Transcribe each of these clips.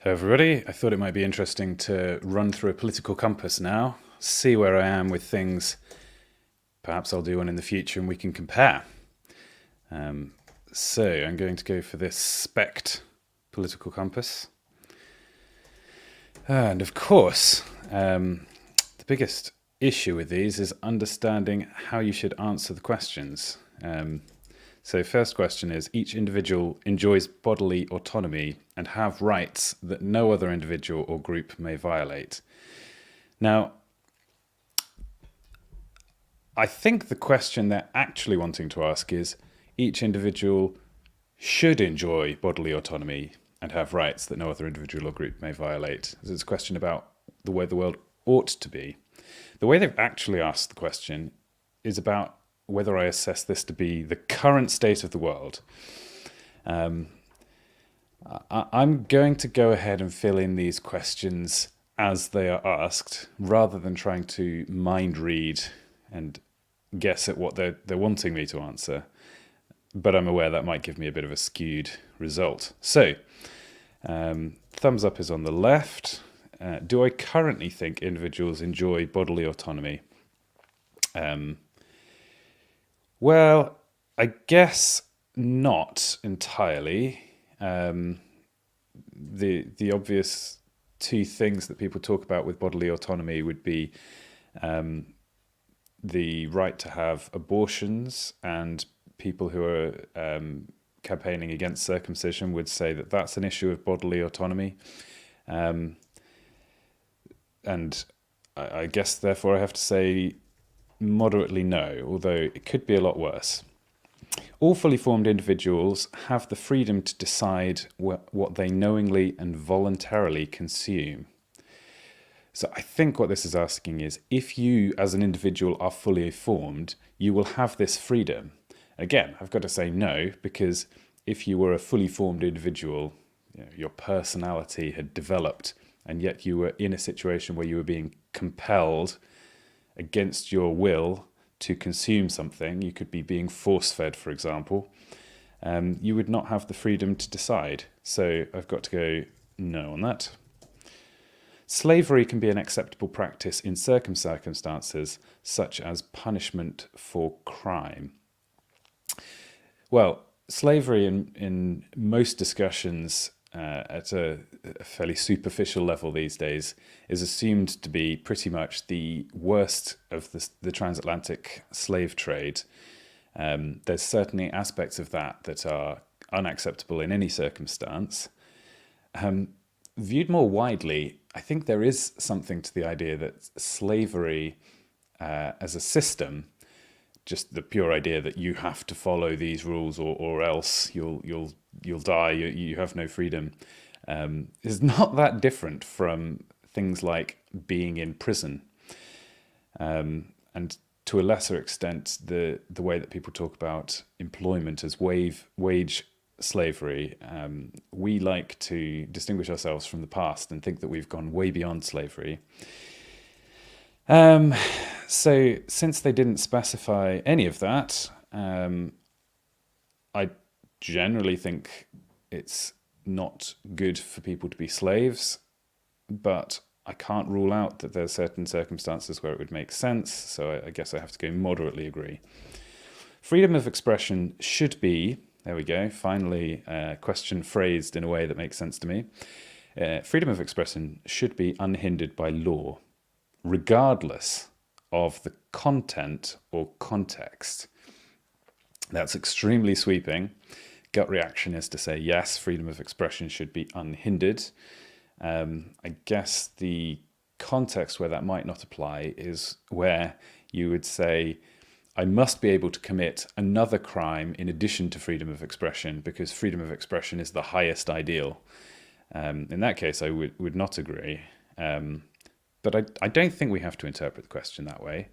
Everybody, I thought it might be interesting to run through a political compass now, see where I am with things. Perhaps I'll do one in the future and we can compare. So I'm going to go for this SPECT political compass. And of course, the biggest issue with these is understanding how you should answer the questions. So first question is, each individual enjoys bodily autonomy and have rights that no other individual or group may violate. Now, I think the question they're actually wanting to ask is, each individual should enjoy bodily autonomy and have rights that no other individual or group may violate. It's a question about the way the world ought to be. The way they've actually asked the question is about whether I assess this to be the current state of the world. I'm going to go ahead and fill in these questions as they are asked, rather than trying to mind read and guess at what they're wanting me to answer. But I'm aware that might give me a bit of a skewed result. So, thumbs up is on the left. Do I currently think individuals enjoy bodily autonomy? Well, I guess not entirely. The obvious two things that people talk about with bodily autonomy would be the right to have abortions, and people who are campaigning against circumcision would say that that's an issue of bodily autonomy. And I guess, therefore, I have to say moderately no, although it could be a lot worse. All fully formed individuals have the freedom to decide what they knowingly and voluntarily consume. So I think what this is asking is, if you as an individual are fully formed, you will have this freedom. Again, I've got to say no, because if you were a fully formed individual, your personality had developed, and yet you were in a situation where you were being compelled against your will to consume something, you could be being force-fed, for example, you would not have the freedom to decide. So I've got to go no on that. Slavery can be an acceptable practice in certain circumstances, such as punishment for crime. Well, slavery in most discussions at a fairly superficial level these days is assumed to be pretty much the worst of the transatlantic slave trade. There's certainly aspects of that are unacceptable in any circumstance. Viewed more widely, I think there is something to the idea that slavery as a system, just the pure idea that you have to follow these rules or else you'll die, you have no freedom, is not that different from things like being in prison. And to a lesser extent, the way that people talk about employment as wage slavery, we like to distinguish ourselves from the past and think that we've gone way beyond slavery. So since they didn't specify any of that, I generally think it's not good for people to be slaves, but I can't rule out that there's certain circumstances where it would make sense, so I guess I have to go moderately agree. Freedom of expression should be, there we go, finally a question phrased in a way that makes sense to me. Freedom of expression should be unhindered by law, regardless of the content or context. That's extremely sweeping. Gut reaction is to say, yes, freedom of expression should be unhindered. I guess the context where that might not apply is where you would say, I must be able to commit another crime in addition to freedom of expression, because freedom of expression is the highest ideal. In that case, I would not agree. But I don't think we have to interpret the question that way.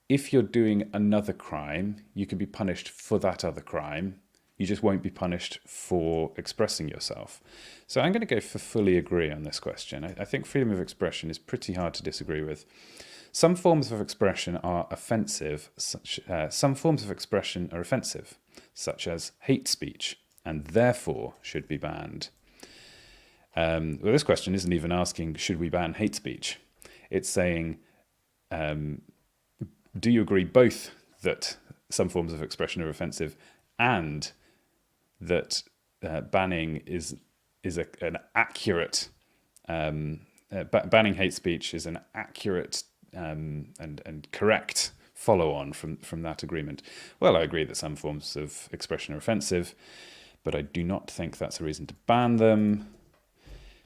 If you're doing another crime, you can be punished for that other crime. You just won't be punished for expressing yourself. So I'm going to go for fully agree on this question. I think freedom of expression is pretty hard to disagree with. Some forms of expression are offensive. Some forms of expression are offensive, such as hate speech, and therefore should be banned. Well, this question isn't even asking, should we ban hate speech? It's saying, do you agree both that some forms of expression are offensive and that banning is an accurate banning hate speech is an accurate and correct follow-on from that agreement? Well, I agree that some forms of expression are offensive, but I do not think that's a reason to ban them.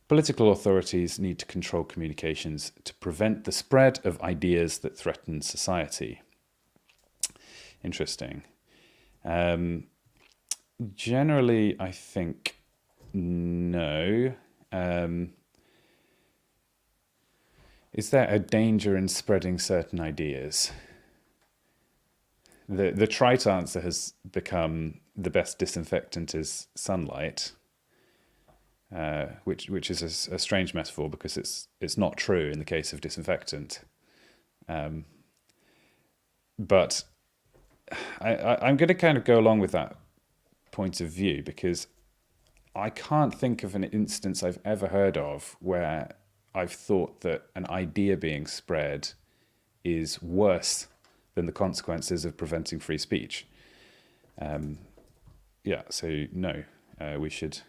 Political authorities need to control communications to prevent the spread of ideas that threaten society. Interesting. Generally, I think no. Is there a danger in spreading certain ideas? The trite answer has become the best disinfectant is sunlight, which is a strange metaphor because it's not true in the case of disinfectant. But I'm going to kind of go along with that point of view because I can't think of an instance I've ever heard of where I've thought that an idea being spread is worse than the consequences of preventing free speech. So no, we should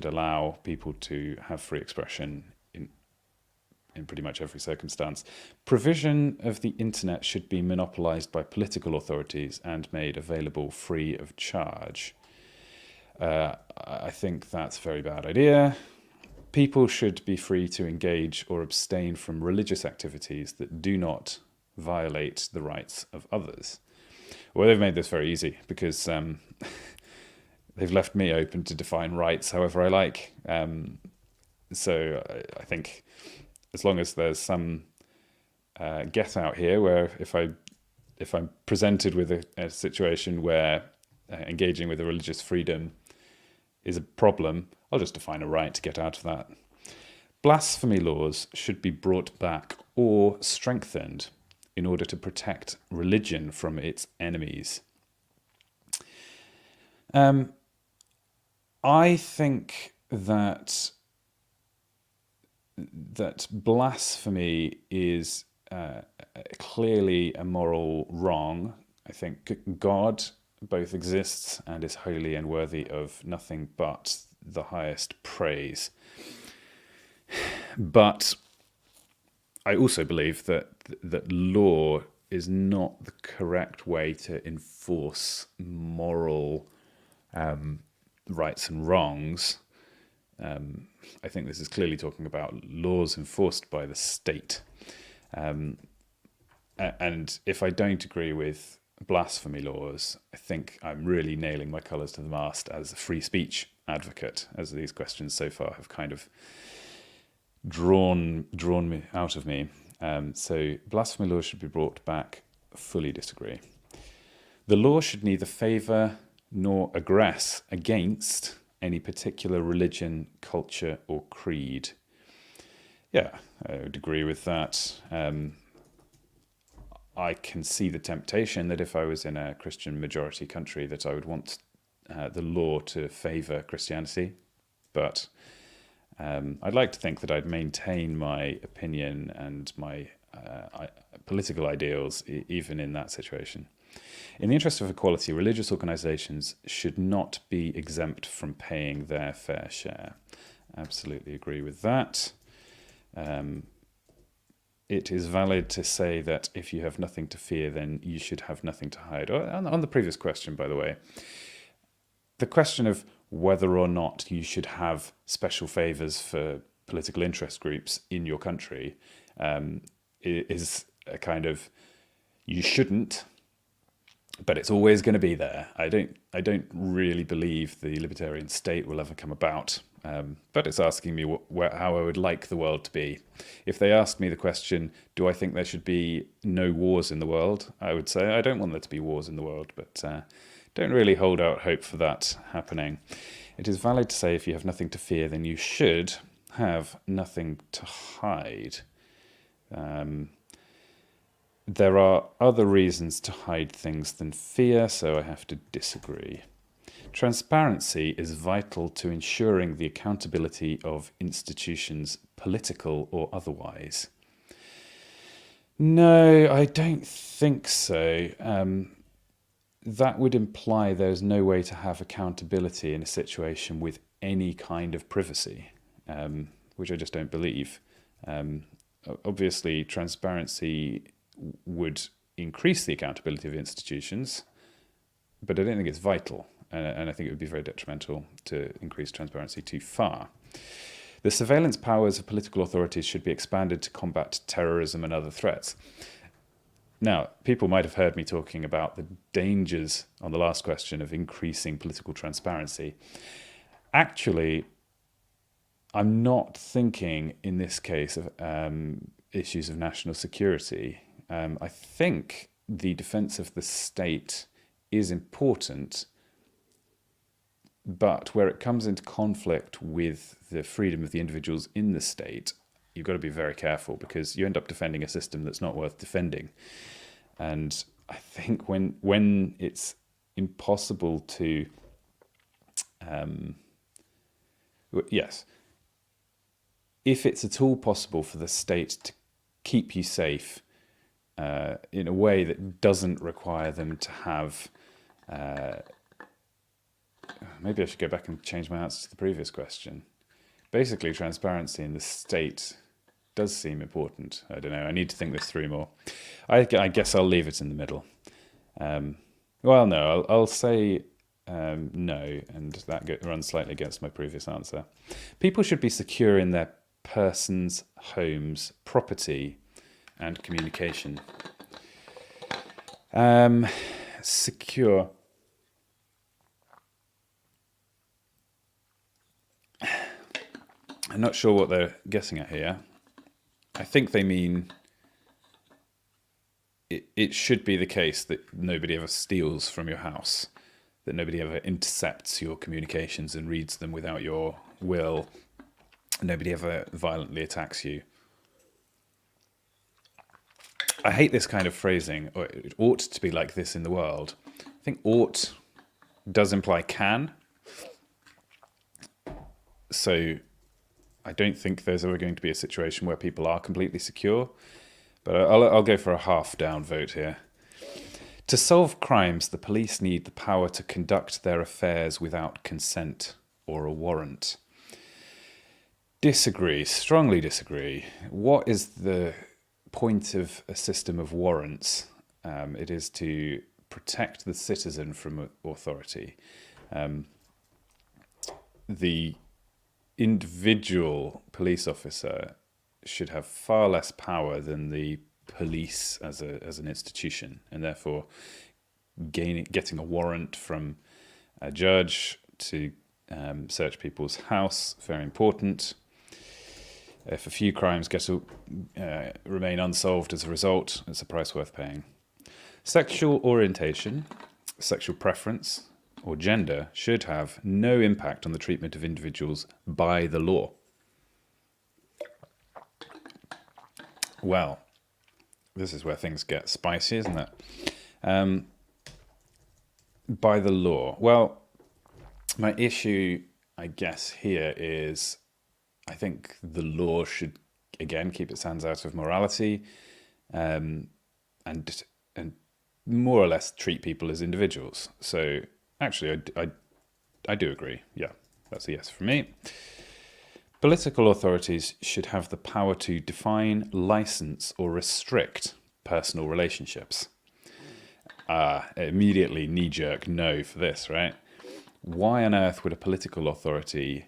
allow people to have free expression in pretty much every circumstance. Provision of the internet should be monopolized by political authorities and made available free of charge. I think that's a very bad idea. People should be free to engage or abstain from religious activities that do not violate the rights of others. Well, they've made this very easy because they've left me open to define rights however I like. So I think as long as there's some get out here where if I'm presented with a situation where engaging with a religious freedom is a problem, I'll just define a right to get out of that. Blasphemy laws should be brought back or strengthened in order to protect religion from its enemies. I think that blasphemy is clearly a moral wrong. I think God both exists and is holy and worthy of nothing but the highest praise. But I also believe that law is not the correct way to enforce moral rights and wrongs. I think this is clearly talking about laws enforced by the state. And if I don't agree with blasphemy laws, I think I'm really nailing my colours to the mast as a free speech advocate, as these questions so far have kind of drawn me out of me. So blasphemy laws should be brought back. Fully disagree. The law should neither favour nor aggress against any particular religion, culture, or creed. Yeah, I would agree with that. I can see the temptation that if I was in a Christian majority country that I would want the law to favour Christianity, but I'd like to think that I'd maintain my opinion and my political ideals even in that situation. In the interest of equality, religious organisations should not be exempt from paying their fair share. Absolutely agree with that. It is valid to say that if you have nothing to fear, then you should have nothing to hide. On the previous question, by the way, the question of whether or not you should have special favours for political interest groups in your country is a kind of, you shouldn't, but it's always going to be there. I don't really believe the libertarian state will ever come about, but it's asking me how I would like the world to be. If they asked me the question, do I think there should be no wars in the world? I would say I don't want there to be wars in the world, but don't really hold out hope for that happening. It is valid to say if you have nothing to fear, then you should have nothing to hide. There are other reasons to hide things than fear, so I have to disagree. Transparency is vital to ensuring the accountability of institutions, political or otherwise. No, I don't think so. That would imply there's no way to have accountability in a situation with any kind of privacy, which I just don't believe. Obviously, transparency would increase the accountability of institutions, but I don't think it's vital. And I think it would be very detrimental to increase transparency too far. The surveillance powers of political authorities should be expanded to combat terrorism and other threats. Now, people might have heard me talking about the dangers on the last question of increasing political transparency. Actually, I'm not thinking in this case of issues of national security. I think the defence of the state is important, but where it comes into conflict with the freedom of the individuals in the state, you've got to be very careful, because you end up defending a system that's not worth defending. And I think when it's impossible to, yes, if it's at all possible for the state to keep you safe in a way that doesn't require them to have, maybe I should go back and change my answer to the previous question. Basically, transparency in the state does seem important. I don't know. I need to think this through more. I guess I'll leave it in the middle. Well, no, I'll say no, and that runs slightly against my previous answer. People should be secure in their persons, homes, property, and communication. Secure. I'm not sure what they're guessing at here. I think they mean it should be the case that nobody ever steals from your house, that nobody ever intercepts your communications and reads them without your will, nobody ever violently attacks you. I hate this kind of phrasing, or it ought to be like this in the world. I think ought does imply can. So I don't think there's ever going to be a situation where people are completely secure, but I'll go for a half-down vote here. To solve crimes, the police need the power to conduct their affairs without consent or a warrant. Disagree, strongly disagree. What is the point of a system of warrants? It is to protect the citizen from authority. The individual police officer should have far less power than the police as an institution, and therefore getting a warrant from a judge to search people's house, very important. If a few crimes get to remain unsolved as a result, it's a price worth paying. Sexual orientation, sexual preference, or gender should have no impact on the treatment of individuals by the law. Well, this is where things get spicy, isn't it? By the law. Well, my issue, I guess, here is I think the law should, again, keep its hands out of morality and more or less treat people as individuals. So actually, I do agree. Yeah, that's a yes for me. Political authorities should have the power to define, license, or restrict personal relationships. Immediately knee-jerk no for this, right? Why on earth would a political authority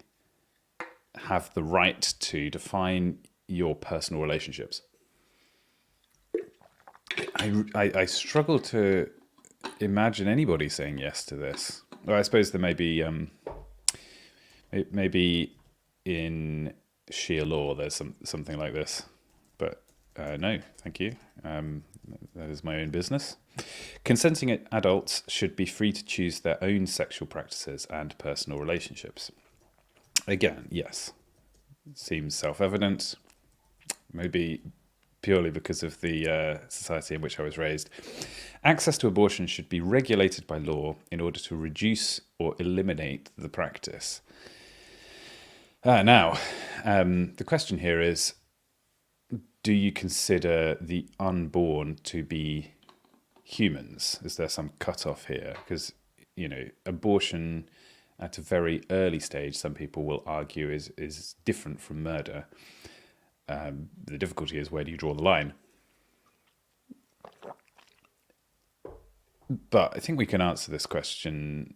have the right to define your personal relationships? I struggle to imagine anybody saying yes to this. Well, I suppose there may be maybe in sheer law there's something like this, but no, thank you. That is my own business. Consenting adults should be free to choose their own sexual practices and personal relationships. Again, yes, seems self-evident. Maybe purely because of the society in which I was raised. Access to abortion should be regulated by law in order to reduce or eliminate the practice. Now, the question here is, do you consider the unborn to be humans? Is there some cutoff here? Because, abortion at a very early stage, some people will argue is different from murder. The difficulty is, where do you draw the line? But I think we can answer this question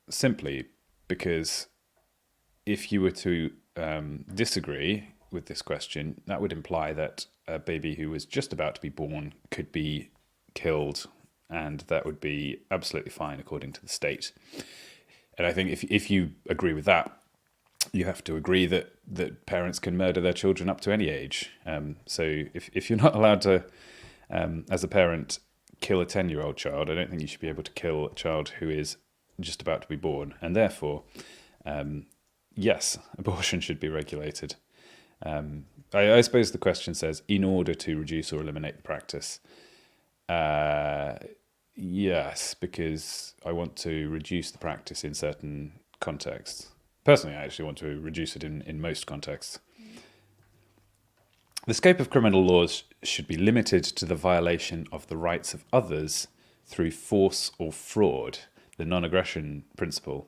simply, because if you were to disagree with this question, that would imply that a baby who was just about to be born could be killed, and that would be absolutely fine according to the state. And I think if you agree with that, you have to agree that parents can murder their children up to any age. So if you're not allowed to, as a parent, kill a 10-year-old child, I don't think you should be able to kill a child who is just about to be born. And therefore, yes, abortion should be regulated. I suppose the question says, in order to reduce or eliminate the practice. Yes, because I want to reduce the practice in certain contexts. Personally, I actually want to reduce it in most contexts. The scope of criminal laws should be limited to the violation of the rights of others through force or fraud, the non-aggression principle,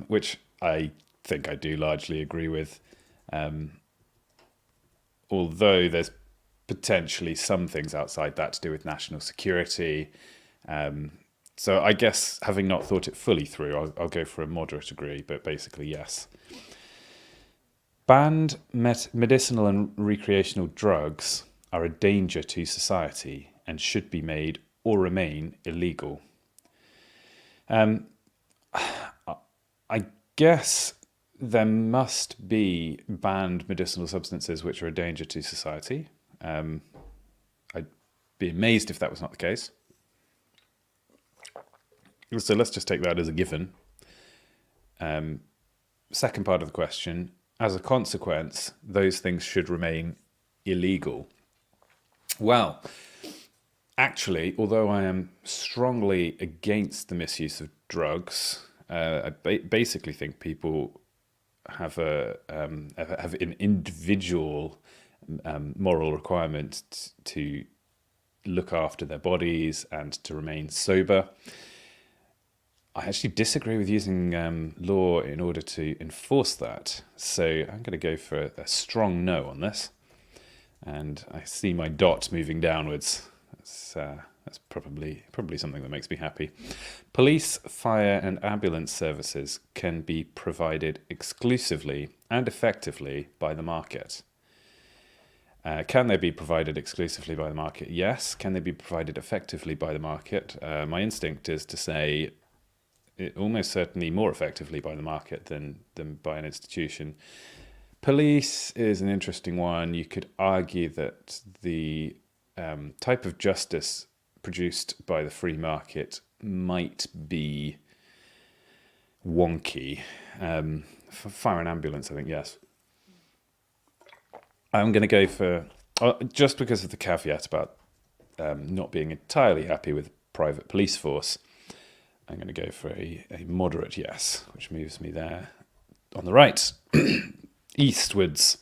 which I think I do largely agree with, although there's potentially some things outside that to do with national security. So I guess, having not thought it fully through, I'll go for a moderate agree, but basically yes. Banned medicinal and recreational drugs are a danger to society and should be made or remain illegal. I guess there must be banned medicinal substances which are a danger to society. I'd be amazed if that was not the case. So let's just take that as a given. Second part of the question, as a consequence, those things should remain illegal. Well, actually, although I am strongly against the misuse of drugs, I basically think people have an individual moral requirement to look after their bodies and to remain sober. I actually disagree with using law in order to enforce that. So I'm going to go for a strong no on this. And I see my dot moving downwards. That's probably something that makes me happy. Police, fire and ambulance services can be provided exclusively and effectively by the market. Can they be provided exclusively by the market? Yes. Can they be provided effectively by the market? My instinct is to say almost certainly more effectively by the market than by an institution. Police is an interesting one. You could argue that the type of justice produced by the free market might be wonky. For fire and ambulance, I think yes. I'm going to go for, just because of the caveat about not being entirely happy with private police force, I'm going to go for a moderate yes, which moves me there on the right. Eastwards,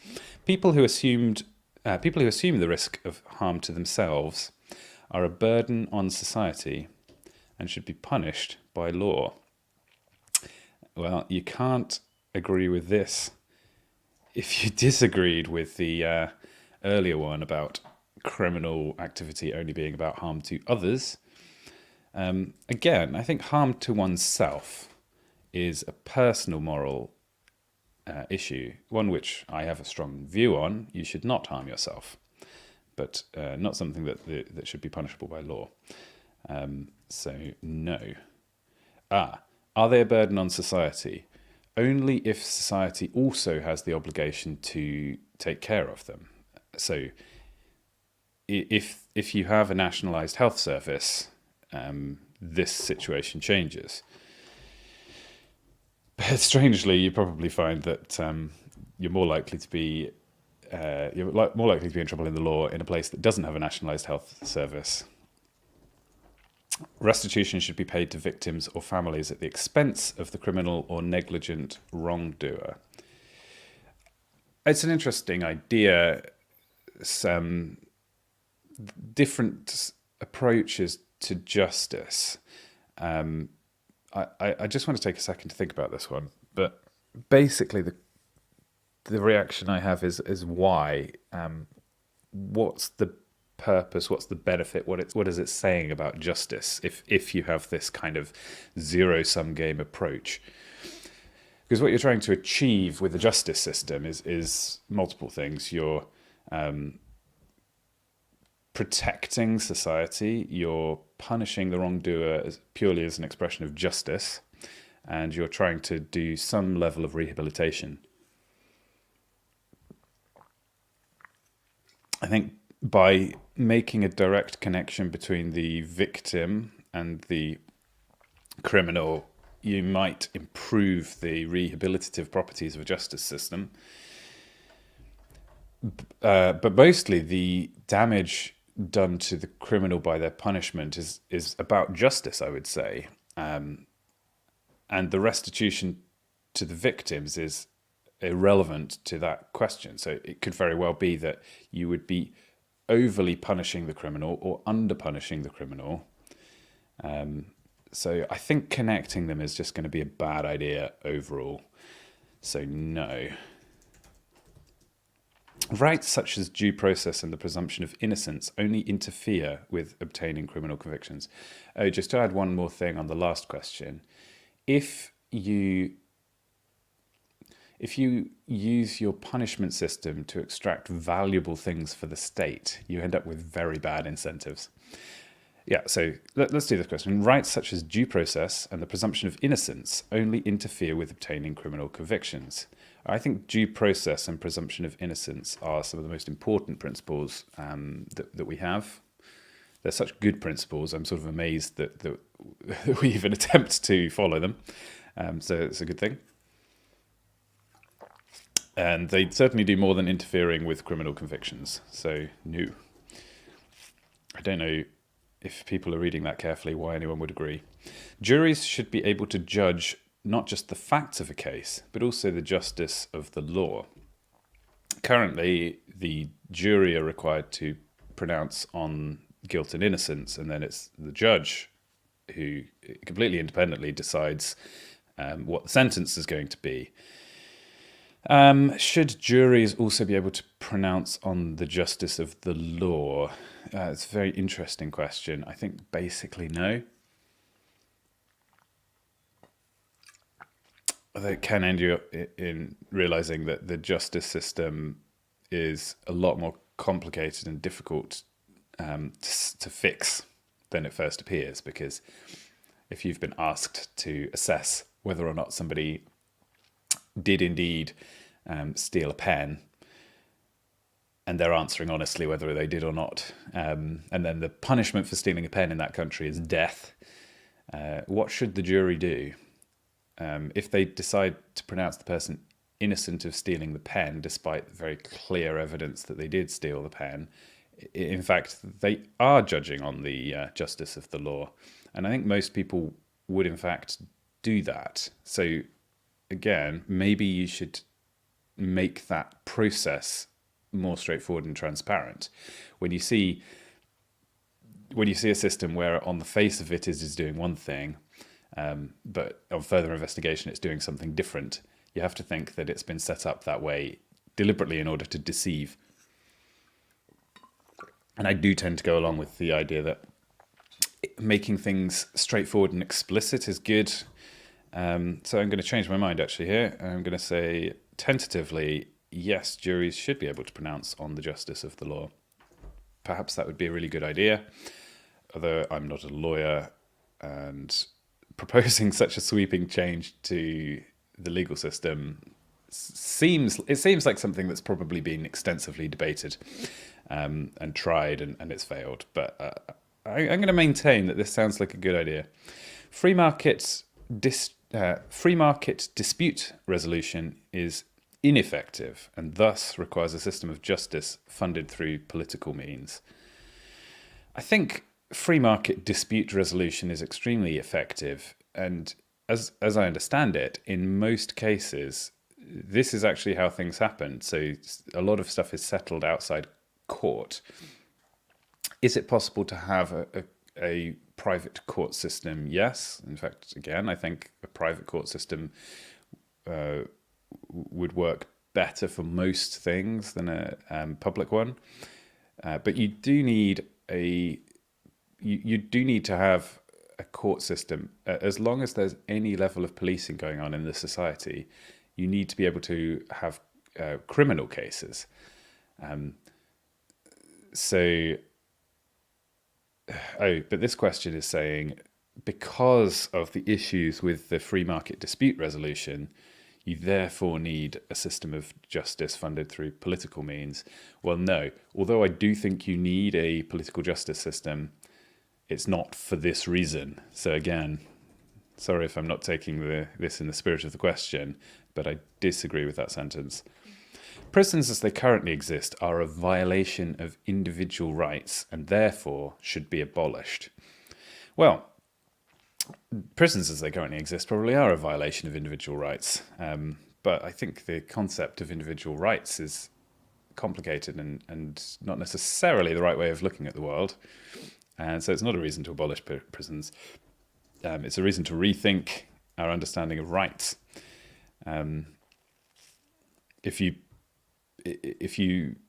people who assume the risk of harm to themselves are a burden on society and should be punished by law. Well, you can't agree with this. If you disagreed with the earlier one about criminal activity only being about harm to others, again, I think harm to oneself is a personal moral issue, one which I have a strong view on. You should not harm yourself, but not something that should be punishable by law. So no. Are they a burden on society? Only if society also has the obligation to take care of them. So if you have a nationalised health service, this situation changes. But strangely, you probably find that you're more likely to be you're more likely to be in trouble in the law in a place that doesn't have a nationalised health service. Restitution should be paid to victims or families at the expense of the criminal or negligent wrongdoer. It's an interesting idea. Some different approaches to justice. I just want to take a second to think about this one. But basically, the reaction I have is why. What's the purpose? What's the benefit? What is it saying about justice if you have this kind of zero-sum game approach? Because what you're trying to achieve with the justice system is multiple things. You're protecting society, you're punishing the wrongdoer purely as an expression of justice, and you're trying to do some level of rehabilitation. I think by making a direct connection between the victim and the criminal, you might improve the rehabilitative properties of a justice system. But mostly the damage done to the criminal by their punishment is about justice, I would say. And the restitution to the victims is irrelevant to that question. So it could very well be that you would be overly punishing the criminal or under punishing the criminal. So I think connecting them is just going to be a bad idea overall. So no. Rights such as due process and the presumption of innocence only interfere with obtaining criminal convictions. Oh, just to add one more thing on the last question. If you use your punishment system to extract valuable things for the state, you end up with very bad incentives. Yeah, so let's do this question. Rights such as due process and the presumption of innocence only interfere with obtaining criminal convictions. I think due process and presumption of innocence are some of the most important principles that we have. They're such good principles. I'm sort of amazed that we even attempt to follow them. So it's a good thing. And they certainly do more than interfering with criminal convictions. So, no. I don't know if people are reading that carefully why anyone would agree. Juries should be able to judge not just the facts of a case, but also the justice of the law. Currently, the jury are required to pronounce on guilt and innocence, and then it's the judge who completely independently decides what the sentence is going to be. Should juries also be able to pronounce on the justice of the law? It's a very interesting question. I think basically no. That can end you in realizing that the justice system is a lot more complicated and difficult to fix than it first appears, because if you've been asked to assess whether or not somebody did indeed steal a pen, and they're answering honestly whether they did or not, and then the punishment for stealing a pen in that country is death, what should the jury do? If they decide to pronounce the person innocent of stealing the pen, despite very clear evidence that they did steal the pen, in fact, they are judging on the justice of the law. And I think most people would, in fact, do that. So, again, maybe you should make that process more straightforward and transparent. When you see a system where on the face of it is doing one thing, but on further investigation it's doing something different, you have to think that it's been set up that way deliberately in order to deceive. And I do tend to go along with the idea that making things straightforward and explicit is good. So I'm going to change my mind actually here. I'm going to say tentatively, yes, juries should be able to pronounce on the justice of the law. Perhaps that would be a really good idea, although I'm not a lawyer, and proposing such a sweeping change to the legal system seems like something that's probably been extensively debated and tried, and it's failed. But I'm going to maintain that this sounds like a good idea. Free market dispute resolution is ineffective and thus requires a system of justice funded through political means. I think free market dispute resolution is extremely effective, and as I understand it, in most cases, this is actually how things happen. So a lot of stuff is settled outside court. Is it possible to have a private court system? Yes. In fact, again, I think a private court system would work better for most things than a public one. But you do need to have a court system. As long as there's any level of policing going on in the society, you need to be able to have criminal cases. But this question is saying, because of the issues with the free market dispute resolution, you therefore need a system of justice funded through political means. Well, no. Although I do think you need a political justice system, it's not for this reason. So again, sorry if I'm not taking this in the spirit of the question, but I disagree with that sentence. Prisons as they currently exist are a violation of individual rights and therefore should be abolished. Well, prisons as they currently exist probably are a violation of individual rights, but I think the concept of individual rights is complicated and not necessarily the right way of looking at the world. And so it's not a reason to abolish prisons. It's a reason to rethink our understanding of rights. If you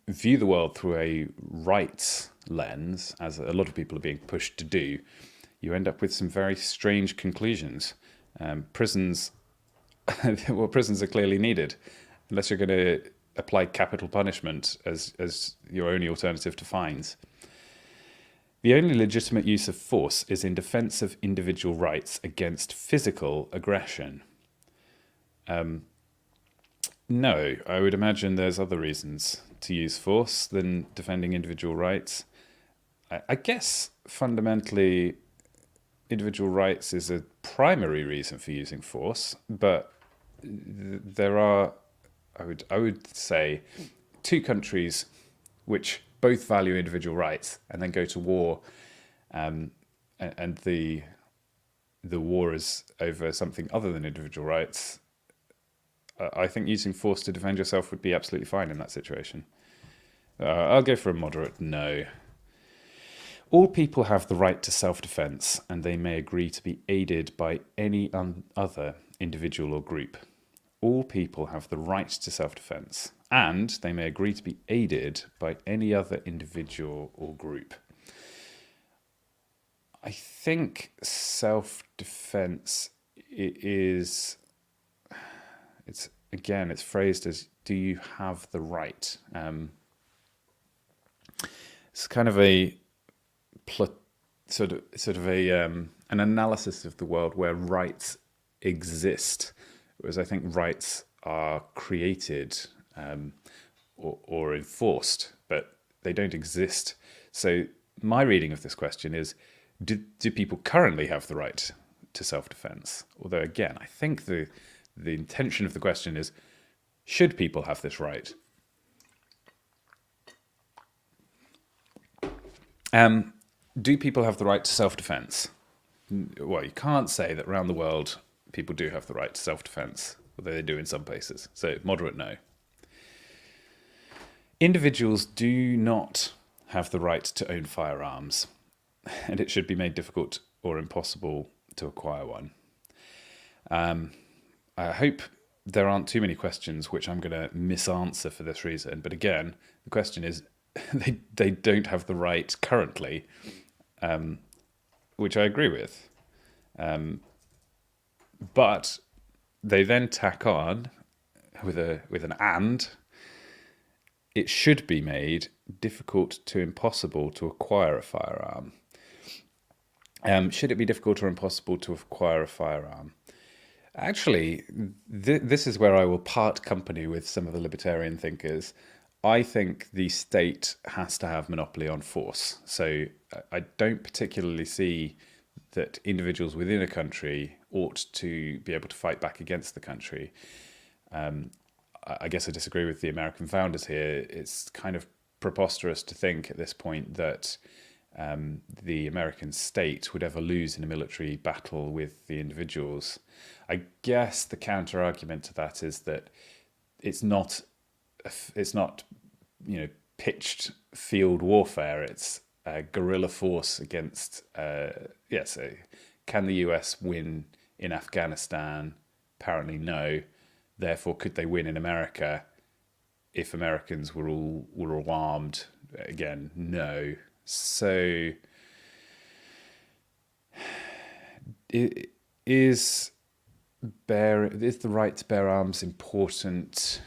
view the world through a rights lens, as a lot of people are being pushed to do, you end up with some very strange conclusions. Prisons are clearly needed, unless you're going to apply capital punishment as your only alternative to fines. The only legitimate use of force is in defense of individual rights against physical aggression. No, I would imagine there's other reasons to use force than defending individual rights. I guess fundamentally individual rights is a primary reason for using force, but there are, I would say, two countries which both value individual rights and then go to war, and the war is over something other than individual rights. I think using force to defend yourself would be absolutely fine in that situation. I'll go for a moderate no. All people have the right to self-defense, and they may agree to be aided by any other individual or group. All people have the right to self-defense, and they may agree to be aided by any other individual or group. I think self-defense it's phrased as, do you have the right? It's kind of a an analysis of the world where rights exist, whereas I think rights are created or enforced, but they don't exist. So my reading of this question is, do people currently have the right to self-defense? Although again, I think the intention of the question is, should people have this right? Do people have the right to self-defense? Well, you can't say that around the world people do have the right to self-defense, although they do in some places. So moderate no. Individuals do not have the right to own firearms, and it should be made difficult or impossible to acquire one. I hope there aren't too many questions which I'm going to misanswer for this reason. But again, the question is, they don't have the right currently, which I agree with. But they then tack on with an and. It should be made difficult to impossible to acquire a firearm. Should it be difficult or impossible to acquire a firearm? Actually, this is where I will part company with some of the libertarian thinkers. I think the state has to have monopoly on force. So I don't particularly see that individuals within a country ought to be able to fight back against the country. I guess I disagree with the American founders here. It's kind of preposterous to think at this point that the American state would ever lose in a military battle with the individuals. I guess the counter argument to that is that it's not pitched field warfare. It's a guerrilla force against. So can the US win in Afghanistan? Apparently, no. Therefore, could they win in America if Americans were all armed? Again, no. So, is the right to bear arms important?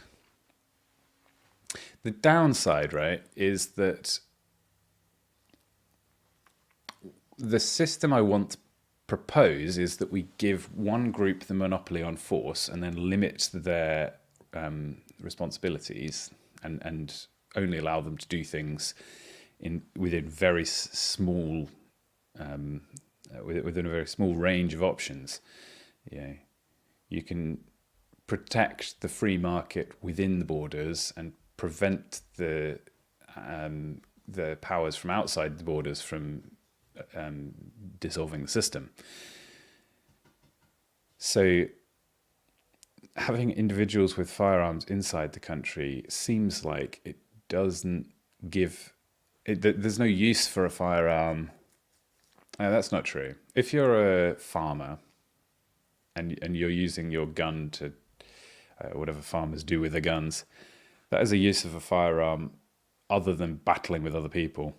The downside, right, is that the system I want to propose is that we give one group the monopoly on force and then limit their responsibilities and only allow them to do things within very small within a very small range of options. Yeah, you can protect the free market within the borders and prevent the powers from outside the borders from dissolving the system. So having individuals with firearms inside the country seems like it doesn't give it. There's no use for a firearm. That's not true. If you're a farmer and you're using your gun to whatever farmers do with their guns, that is a use of a firearm other than battling with other people.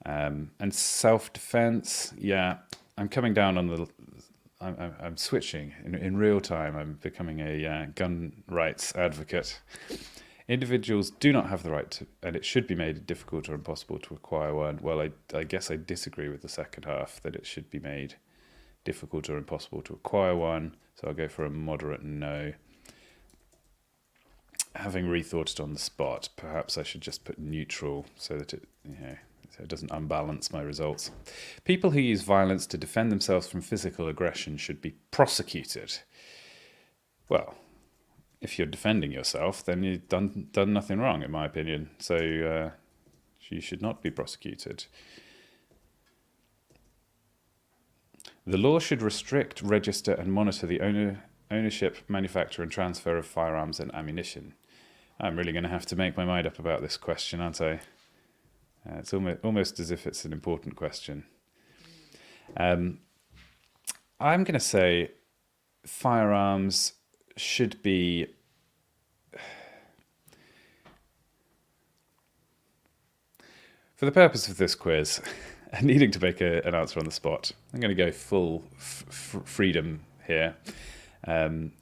And self-defense, yeah, I'm coming down on the. I'm switching in real time. I'm becoming a gun rights advocate. Individuals do not have the right to, and it should be made difficult or impossible to acquire one. Well, I guess I disagree with the second half, that it should be made difficult or impossible to acquire one. So I'll go for a moderate no. Having rethought it on the spot, perhaps I should just put neutral so that it doesn't unbalance my results. People who use violence to defend themselves from physical aggression should be prosecuted. Well, if you're defending yourself, then you've done nothing wrong, in my opinion. So you should not be prosecuted. The law should restrict, register, and monitor the ownership, manufacture, and transfer of firearms and ammunition. I'm really going to have to make my mind up about this question, aren't I? It's almost as if it's an important question. I'm going to say firearms should be for the purpose of this quiz and needing to make an answer on the spot. I'm going to go full freedom here and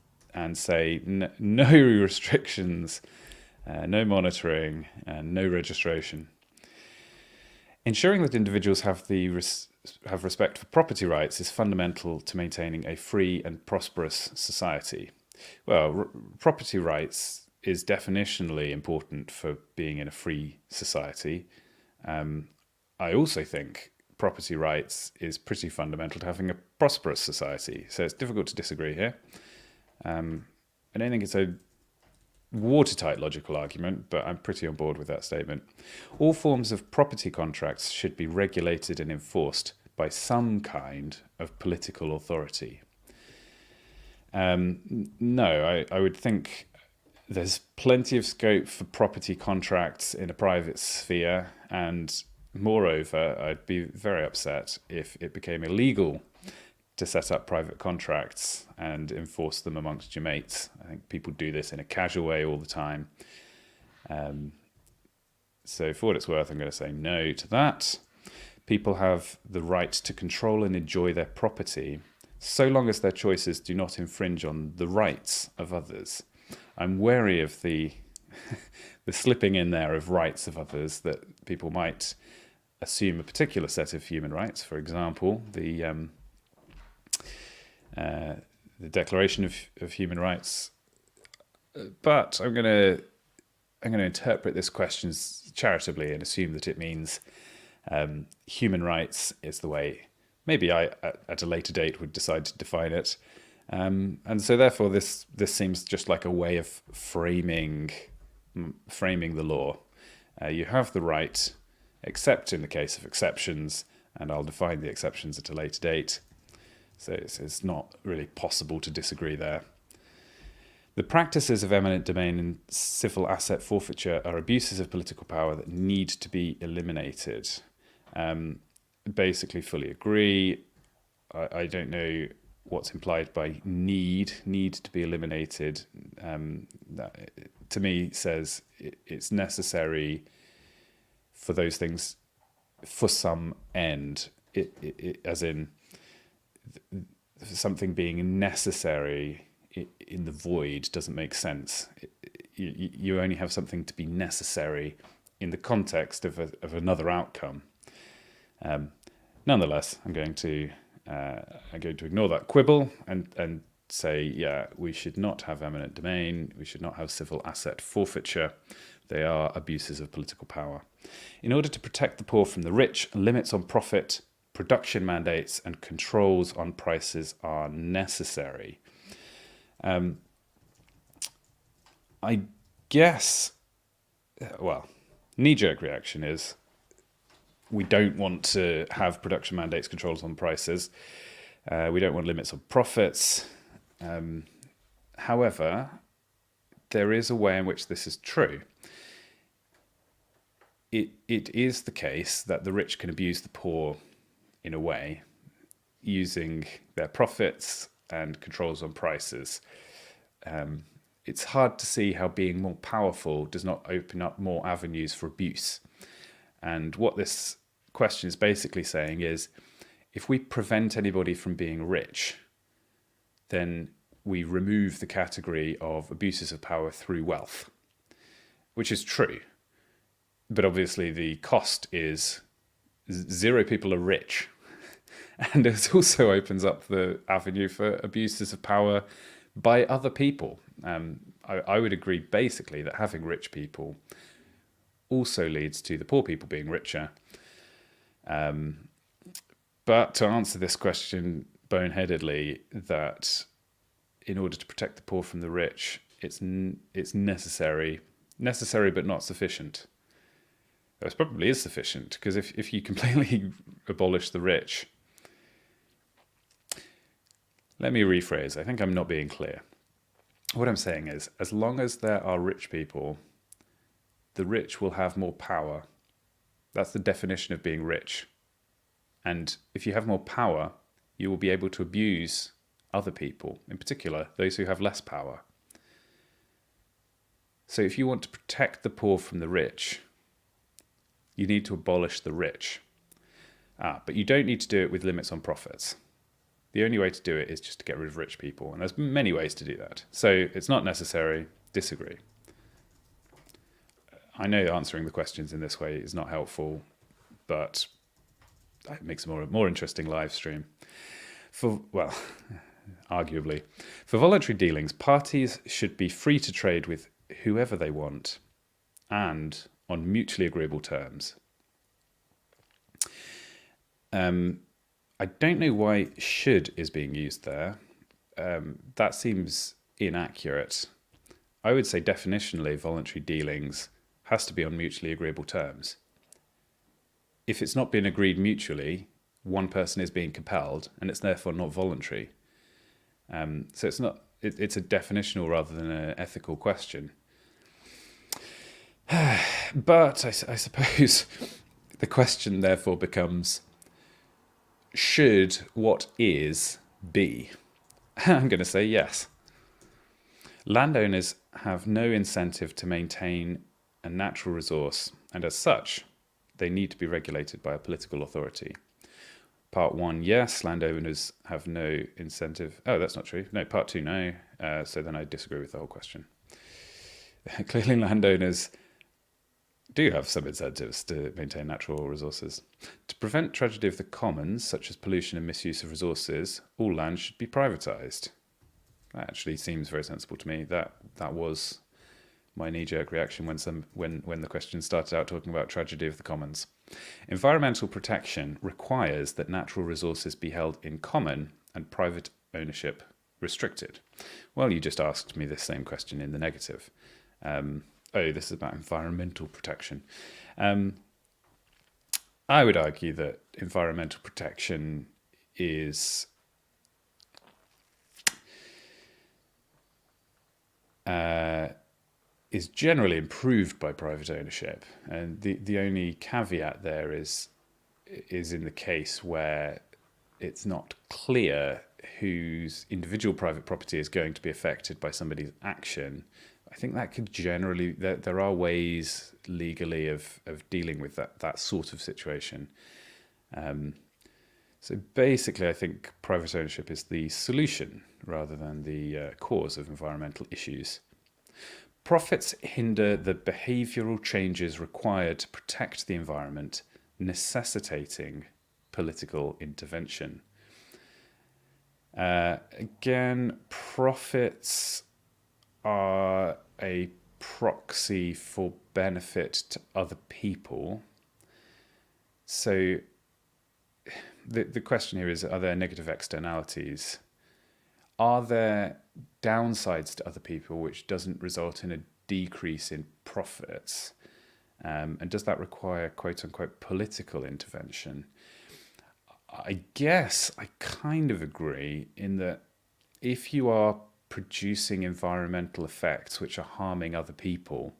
say no restrictions, no monitoring, and no registration. Ensuring that individuals have respect for property rights is fundamental to maintaining a free and prosperous society. Well, property rights is definitionally important for being in a free society. I also think property rights is pretty fundamental to having a prosperous society. So it's difficult to disagree here. I don't think it's a watertight logical argument, but I'm pretty on board with that statement. All forms of property contracts should be regulated and enforced by some kind of political authority. No, I would think there's plenty of scope for property contracts in a private sphere, and moreover, I'd be very upset if it became illegal to set up private contracts and enforce them amongst your mates. I think people do this in a casual way all the time. So for what it's worth, I'm going to say no to that. People have the right to control and enjoy their property, so long as their choices do not infringe on the rights of others. I'm wary of the slipping in there of rights of others, that people might assume a particular set of human rights. For example, the Declaration of Human Rights. But I'm going to interpret this question charitably and assume that it means human rights is the way. Maybe I, at a later date, would decide to define it. And so therefore this seems just like a way of framing the law. You have the right, except in the case of exceptions, and I'll define the exceptions at a later date. So it's not really possible to disagree there. The practices of eminent domain and civil asset forfeiture are abuses of political power that need to be eliminated. Basically fully agree. I don't know what's implied by need to be eliminated. That, to me, says it's necessary for those things for some end, as in something being necessary in the void doesn't make sense. You only have something to be necessary in the context of another outcome. Nonetheless, I'm going to ignore that quibble and say, yeah, we should not have eminent domain. We should not have civil asset forfeiture. They are abuses of political power. In order to protect the poor from the rich, limits on profit, production mandates, and controls on prices are necessary. I guess, knee-jerk reaction is we don't want to have production mandates, controls on prices. We don't want limits on profits. However, there is a way in which this is true. It is the case that the rich can abuse the poor in a way, using their profits and controls on prices. It's hard to see how being more powerful does not open up more avenues for abuse. And what this question is basically saying is, if we prevent anybody from being rich, then we remove the category of abuses of power through wealth, which is true. But obviously the cost is zero people are rich. And it also opens up the avenue for abuses of power by other people. I would agree basically that having rich people also leads to the poor people being richer. But to answer this question boneheadedly, that in order to protect the poor from the rich, it's necessary but not sufficient. It probably is sufficient, because if you completely abolish the rich... Let me rephrase. I think I'm not being clear. What I'm saying is, as long as there are rich people, the rich will have more power. That's the definition of being rich. And if you have more power, you will be able to abuse other people, in particular, those who have less power. So if you want to protect the poor from the rich, you need to abolish the rich. But you don't need to do it with limits on profits. The only way to do it is just to get rid of rich people. And there's many ways to do that. So it's not necessary. Disagree. I know answering the questions in this way is not helpful, but it makes a more interesting live stream. Arguably. For voluntary dealings, parties should be free to trade with whoever they want and on mutually agreeable terms. I don't know why should is being used there. That seems inaccurate. I would say definitionally voluntary dealings has to be on mutually agreeable terms. If it's not been agreed mutually, one person is being compelled and it's therefore not voluntary. So it's a definitional rather than an ethical question. But I suppose the question therefore becomes, should what is be? I'm going to say yes. Landowners have no incentive to maintain a natural resource, and as such, they need to be regulated by a political authority. Part 1, yes, landowners have no incentive. Oh, that's not true. No, part 2, no. So then I disagree with the whole question. Clearly, landowners do have some incentives to maintain natural resources. To prevent tragedy of the commons, such as pollution and misuse of resources, all land should be privatised. That actually seems very sensible to me. That was my knee-jerk reaction when the question started out talking about tragedy of the commons. Environmental protection requires that natural resources be held in common and private ownership restricted? Well, you just asked me this same question in the negative. This is about environmental protection. I would argue that environmental protection is generally improved by private ownership, and the only caveat there is in the case where it's not clear whose individual private property is going to be affected by somebody's action. I think that could generally, there are ways legally of dealing with that sort of situation. So basically, I think private ownership is the solution rather than the cause of environmental issues. Profits hinder the behavioural changes required to protect the environment, necessitating political intervention. Again, profits are a proxy for benefit to other people. So the question here is, are there negative externalities? Are there downsides to other people which doesn't result in a decrease in profits? And does that require quote unquote political intervention? I guess I kind of agree in that if you are producing environmental effects which are harming other people,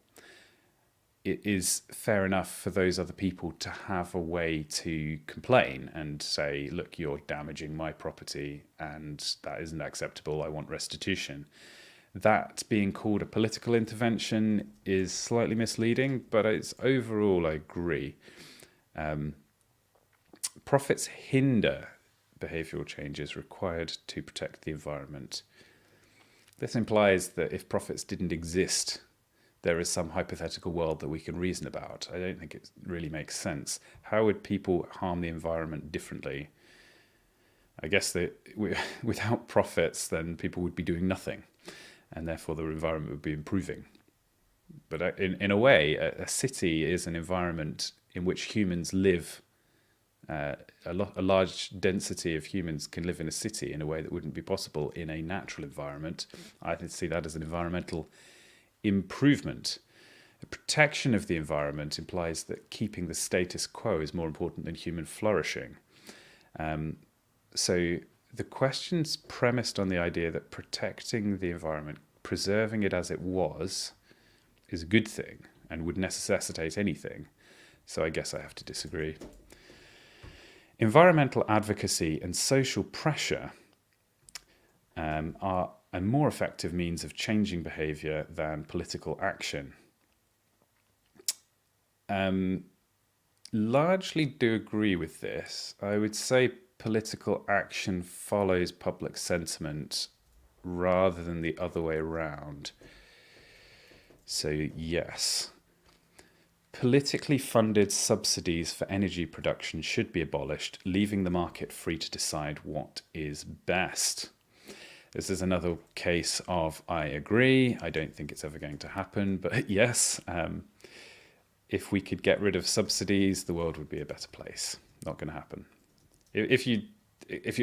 it is fair enough for those other people to have a way to complain and say, look, you're damaging my property and that isn't acceptable, I want restitution. That being called a political intervention is slightly misleading, but it's overall, I agree. Profits hinder behavioural changes required to protect the environment. This implies that if profits didn't exist, there is some hypothetical world that we can reason about. I don't think it really makes sense. How would people harm the environment differently? I guess that without profits, then people would be doing nothing, and therefore the environment would be improving. But in a way, a city is an environment in which humans live. A large density of humans can live in a city in a way that wouldn't be possible in a natural environment. I see that as an environmental improvement. The protection of the environment implies that keeping the status quo is more important than human flourishing. So the question's premised on the idea that protecting the environment, preserving it as it was, is a good thing and would necessitate anything. So I guess I have to disagree. Environmental advocacy and social pressure are a more effective means of changing behaviour than political action. Largely do agree with this. I would say political action follows public sentiment rather than the other way around. So yes. Politically funded subsidies for energy production should be abolished, leaving the market free to decide what is best. This is another case of I agree. I don't think it's ever going to happen, but yes, if we could get rid of subsidies, the world would be a better place. Not going to happen. If you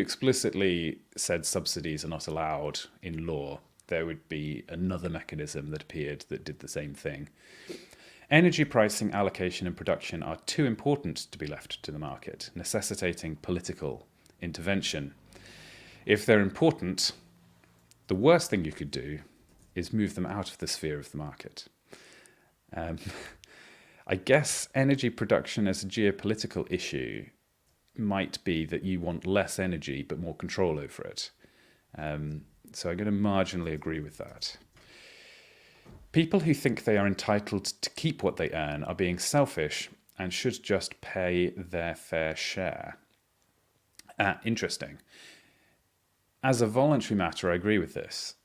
explicitly said subsidies are not allowed in law, there would be another mechanism that appeared that did the same thing. Energy pricing, allocation and production are too important to be left to the market, necessitating political intervention. If they're important, the worst thing you could do is move them out of the sphere of the market. I guess energy production as a geopolitical issue might be that you want less energy but more control over it. So I'm going to marginally agree with that. People who think they are entitled to keep what they earn are being selfish and should just pay their fair share. Interesting. As a voluntary matter, I agree with this.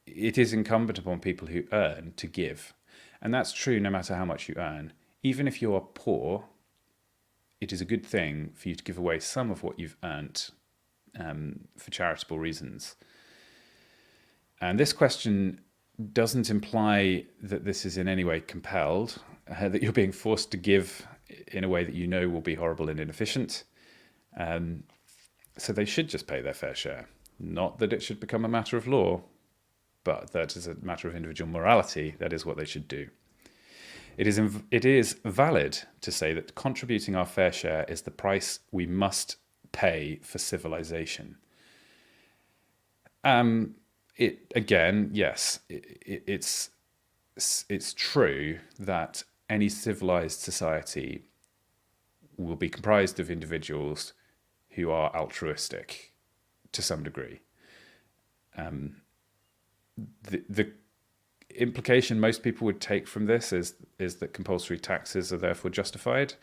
It is incumbent upon people who earn to give. And that's true no matter how much you earn. Even if you are poor, it is a good thing for you to give away some of what you've earned for charitable reasons. And this question doesn't imply that this is in any way compelled, that you're being forced to give in a way that you know will be horrible and inefficient. So they should just pay their fair share. Not that it should become a matter of law, but that is a matter of individual morality. That is what they should do. It is valid to say that contributing our fair share is the price we must pay for civilization. It's true that any civilized society will be comprised of individuals who are altruistic to some degree. The implication most people would take from this is that compulsory taxes are therefore justified.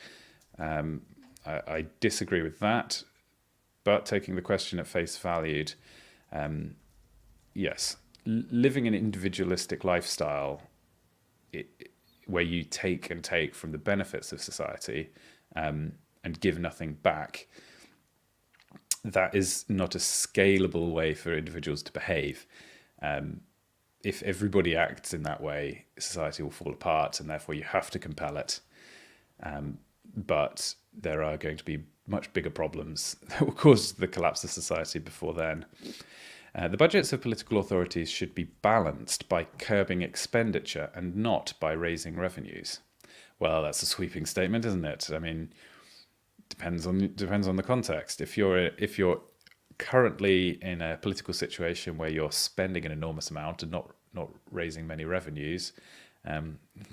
I disagree with that, but taking the question at face value, yes, living an individualistic lifestyle where you take and take from the benefits of society and give nothing back, that is not a scalable way for individuals to behave. If everybody acts in that way, society will fall apart, and therefore you have to compel it. But there are going to be much bigger problems that will cause the collapse of society before then. The budgets of political authorities should be balanced by curbing expenditure and not by raising revenues. Well, that's a sweeping statement, isn't it? I mean, depends on the context. If you're currently in a political situation where you're spending an enormous amount and not raising many revenues,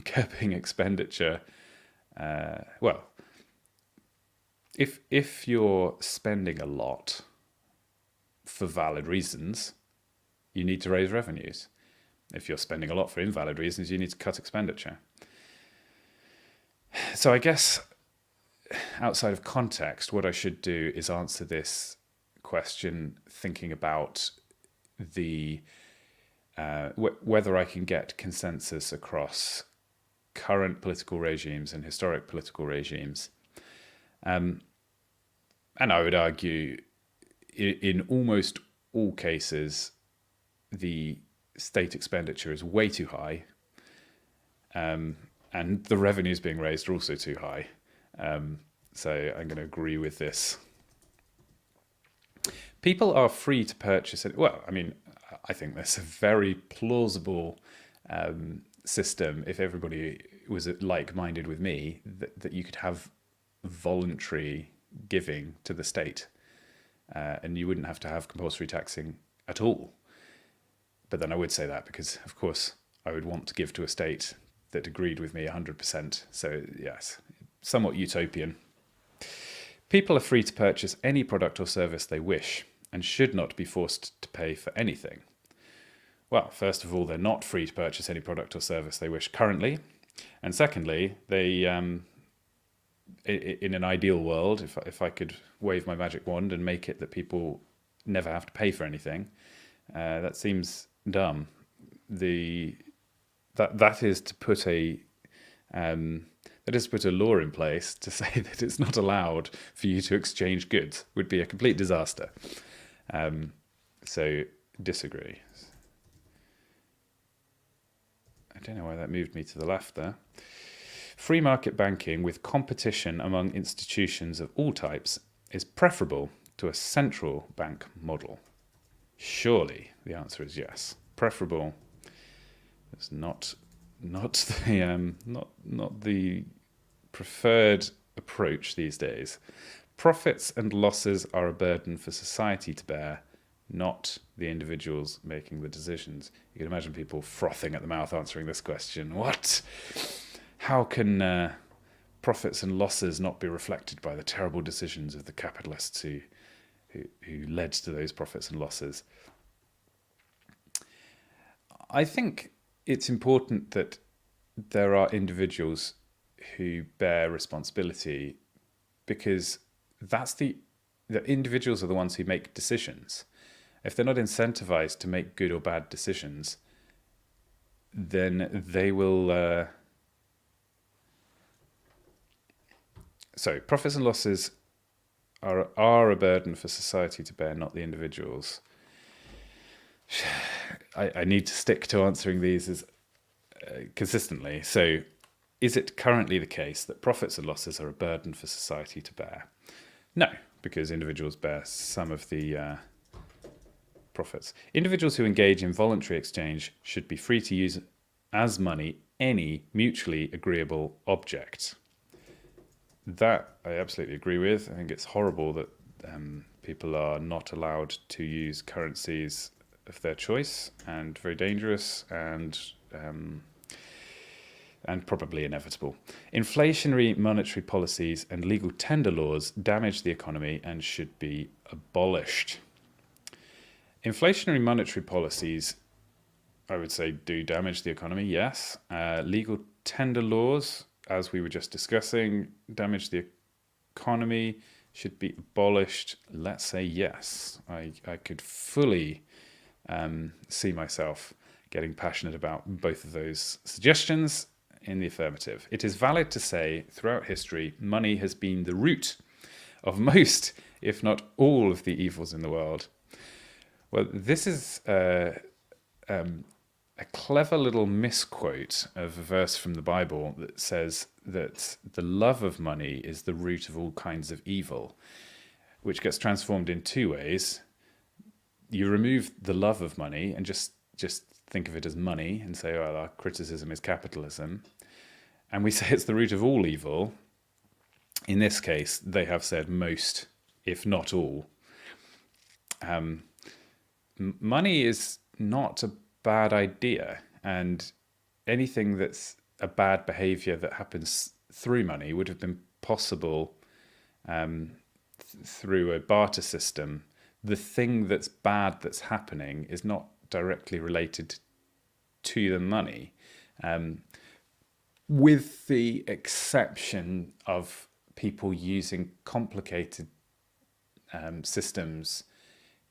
curbing expenditure, if you're spending a lot for valid reasons, you need to raise revenues. If you're spending a lot for invalid reasons, you need to cut expenditure. So I guess outside of context, what I should do is answer this question thinking about the whether I can get consensus across current political regimes and historic political regimes. And I would argue in almost all cases, the state expenditure is way too high, and the revenues being raised are also too high. So I'm going to agree with this. People are free to purchase it. Well, I mean, I think that's a very plausible system if everybody was like-minded with me, that you could have voluntary giving to the state, and you wouldn't have to have compulsory taxing at all. But then I would say that because, of course, I would want to give to a state that agreed with me 100%. So, yes, somewhat utopian. People are free to purchase any product or service they wish and should not be forced to pay for anything. Well, first of all, they're not free to purchase any product or service they wish currently. And secondly, they, in an ideal world, if I could wave my magic wand and make it that people never have to pay for anything, that seems dumb. That is to put a law in place to say that it's not allowed for you to exchange goods. Would be a complete disaster. So disagree. I don't know why that moved me to the left there. Free market banking with competition among institutions of all types is preferable to a central bank model. Surely the answer is yes. Preferable. It's not the preferred approach these days. Profits and losses are a burden for society to bear, not the individuals making the decisions. You can imagine people frothing at the mouth answering this question. What? How can profits and losses not be reflected by the terrible decisions of the capitalists who led to those profits and losses? I think it's important that there are individuals who bear responsibility, because the individuals are the ones who make decisions. If they're not incentivized to make good or bad decisions, then they will. So profits and losses are a burden for society to bear, not the individuals. I need to stick to answering these consistently. So, is it currently the case that profits and losses are a burden for society to bear? No, because individuals bear some of the profits. Individuals who engage in voluntary exchange should be free to use as money any mutually agreeable object. That I absolutely agree with. I think it's horrible that people are not allowed to use currencies of their choice, and very dangerous, and probably inevitable. Inflationary monetary policies and legal tender laws damage the economy and should be abolished. Inflationary monetary policies, I would say, do damage the economy, yes. Legal tender laws, as we were just discussing, damage the economy, should be abolished. Let's say yes. I could fully see myself getting passionate about both of those suggestions in the affirmative. It is valid to say throughout history, money has been the root of most, if not all, of the evils in the world. Well, this is a clever little misquote of a verse from the Bible that says that the love of money is the root of all kinds of evil, which gets transformed in two ways. You remove the love of money and just think of it as money and say, well, our criticism is capitalism. And we say it's the root of all evil. In this case, they have said most, if not all. Money is not a bad idea, and anything that's a bad behavior that happens through money would have been possible through a barter system. The thing that's bad that's happening is not directly related to the money, with the exception of people using complicated systems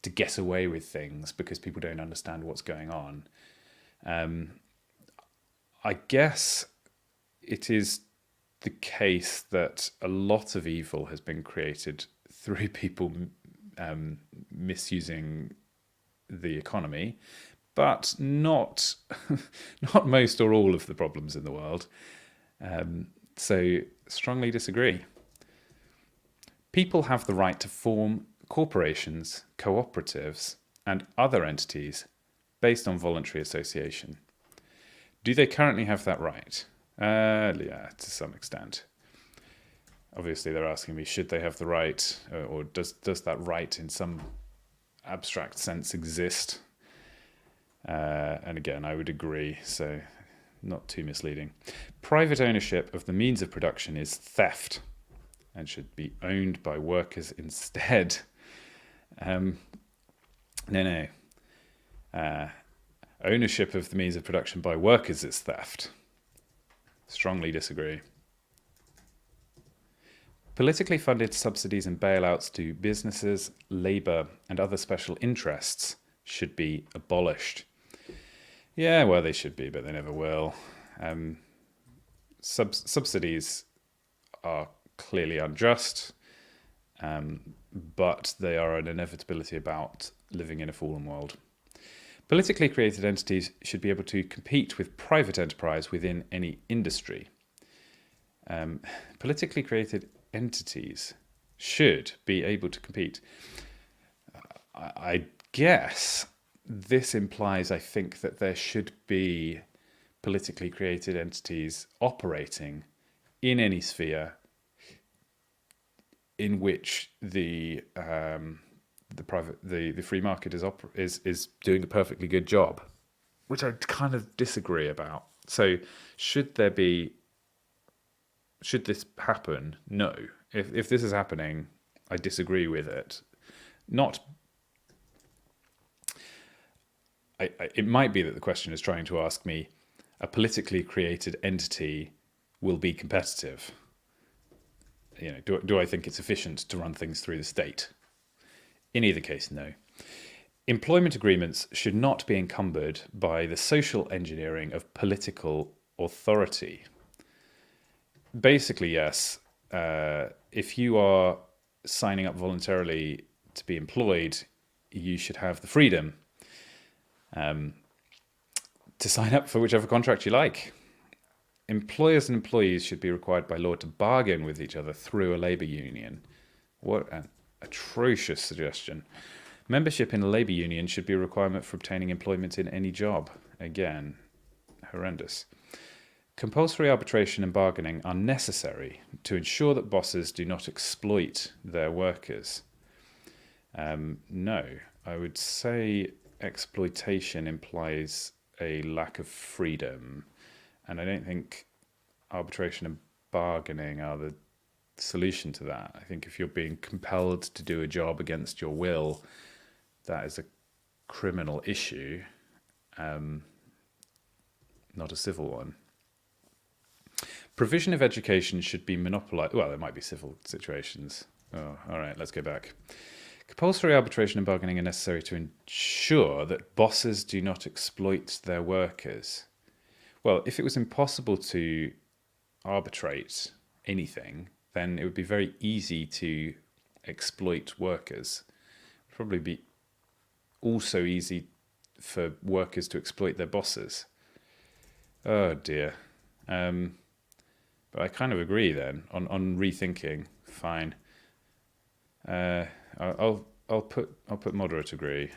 to get away with things because people don't understand what's going on. I guess it is the case that a lot of evil has been created through people misusing the economy, but not most or all of the problems in the world. So strongly disagree. People have the right to form corporations, cooperatives, and other entities based on voluntary association. Do they currently have that right? Yeah, to some extent. Obviously, they're asking me, should they have the right, or does that right in some abstract sense exist? And again, I would agree, so not too misleading. Private ownership of the means of production is theft and should be owned by workers instead. No. Ownership of the means of production by workers is theft. Strongly disagree. Politically funded subsidies and bailouts to businesses, labour, and other special interests should be abolished. Yeah, well, they should be, but they never will. Subsidies are clearly unjust, but they are an inevitability about living in a fallen world. Politically created entities should be able to compete with private enterprise within any industry. Politically created entities should be able to compete. I guess this implies, I think, that there should be politically created entities operating in any sphere in which the free market is doing a perfectly good job, which I kind of disagree about. So should this happen? No. If this is happening, I disagree with it. It might be that the question is trying to ask me, a politically created entity will be competitive. Do I think it's efficient to run things through the state? In either case, no. Employment agreements should not be encumbered by the social engineering of political authority. Basically, yes. If you are signing up voluntarily to be employed, you should have the freedom to sign up for whichever contract you like. Employers and employees should be required by law to bargain with each other through a labour union. What an atrocious suggestion. Membership in a labour union should be a requirement for obtaining employment in any job. Again, horrendous. Compulsory arbitration and bargaining are necessary to ensure that bosses do not exploit their workers. No, I would say exploitation implies a lack of freedom, and I don't think arbitration and bargaining are the solution to that. I think if you're being compelled to do a job against your will, that is a criminal issue, not a civil one. Provision of education should be monopolised. Well, there might be civil situations. Oh, all right, let's go back. Compulsory arbitration and bargaining are necessary to ensure that bosses do not exploit their workers. Well, if it was impossible to arbitrate anything, then it would be very easy to exploit workers. It would probably be also easy for workers to exploit their bosses. Oh dear. But I kind of agree then on rethinking. Fine. I'll put moderate agree.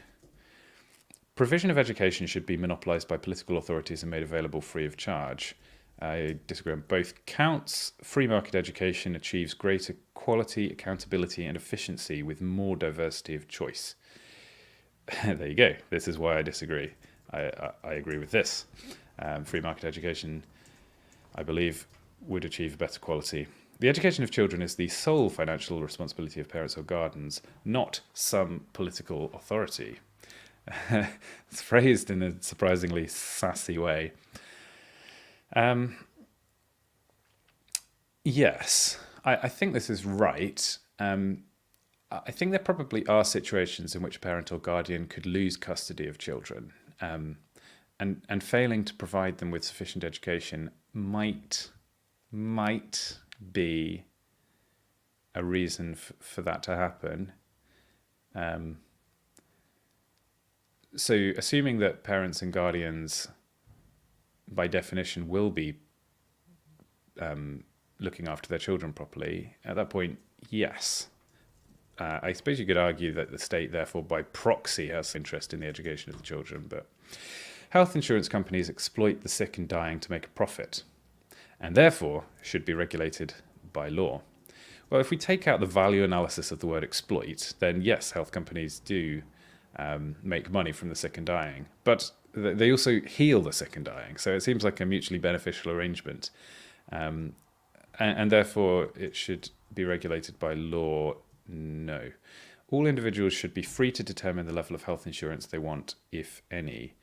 Provision of education should be monopolised by political authorities and made available free of charge. I disagree on both counts. Free market education achieves greater quality, accountability, and efficiency with more diversity of choice. There you go. This is why I disagree. I agree with this. Free market education, I believe, would achieve better quality. The education of children is the sole financial responsibility of parents or guardians, not some political authority. It's phrased in a surprisingly sassy way. Yes, I think this is right. I think there probably are situations in which a parent or guardian could lose custody of children, and failing to provide them with sufficient education might be a reason for that to happen. So assuming that parents and guardians by definition will be looking after their children properly, at that point, yes. I suppose you could argue that the state therefore by proxy has interest in the education of the children, but health insurance companies exploit the sick and dying to make a profit, and therefore should be regulated by law. Well, if we take out the value analysis of the word exploit, then yes, health companies do make money from the sick and dying, but they also heal the sick and dying, so it seems like a mutually beneficial arrangement, and therefore it should be regulated by law. No. All individuals should be free to determine the level of health insurance they want, if any.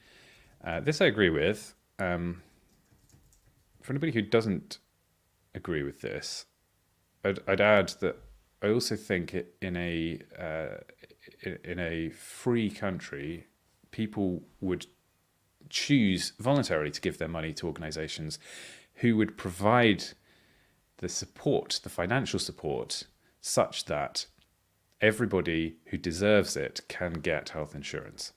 This I agree with. For anybody who doesn't agree with this, I'd add that I also think in a free country, people would choose voluntarily to give their money to organisations who would provide the support, the financial support, such that everybody who deserves it can get health insurance.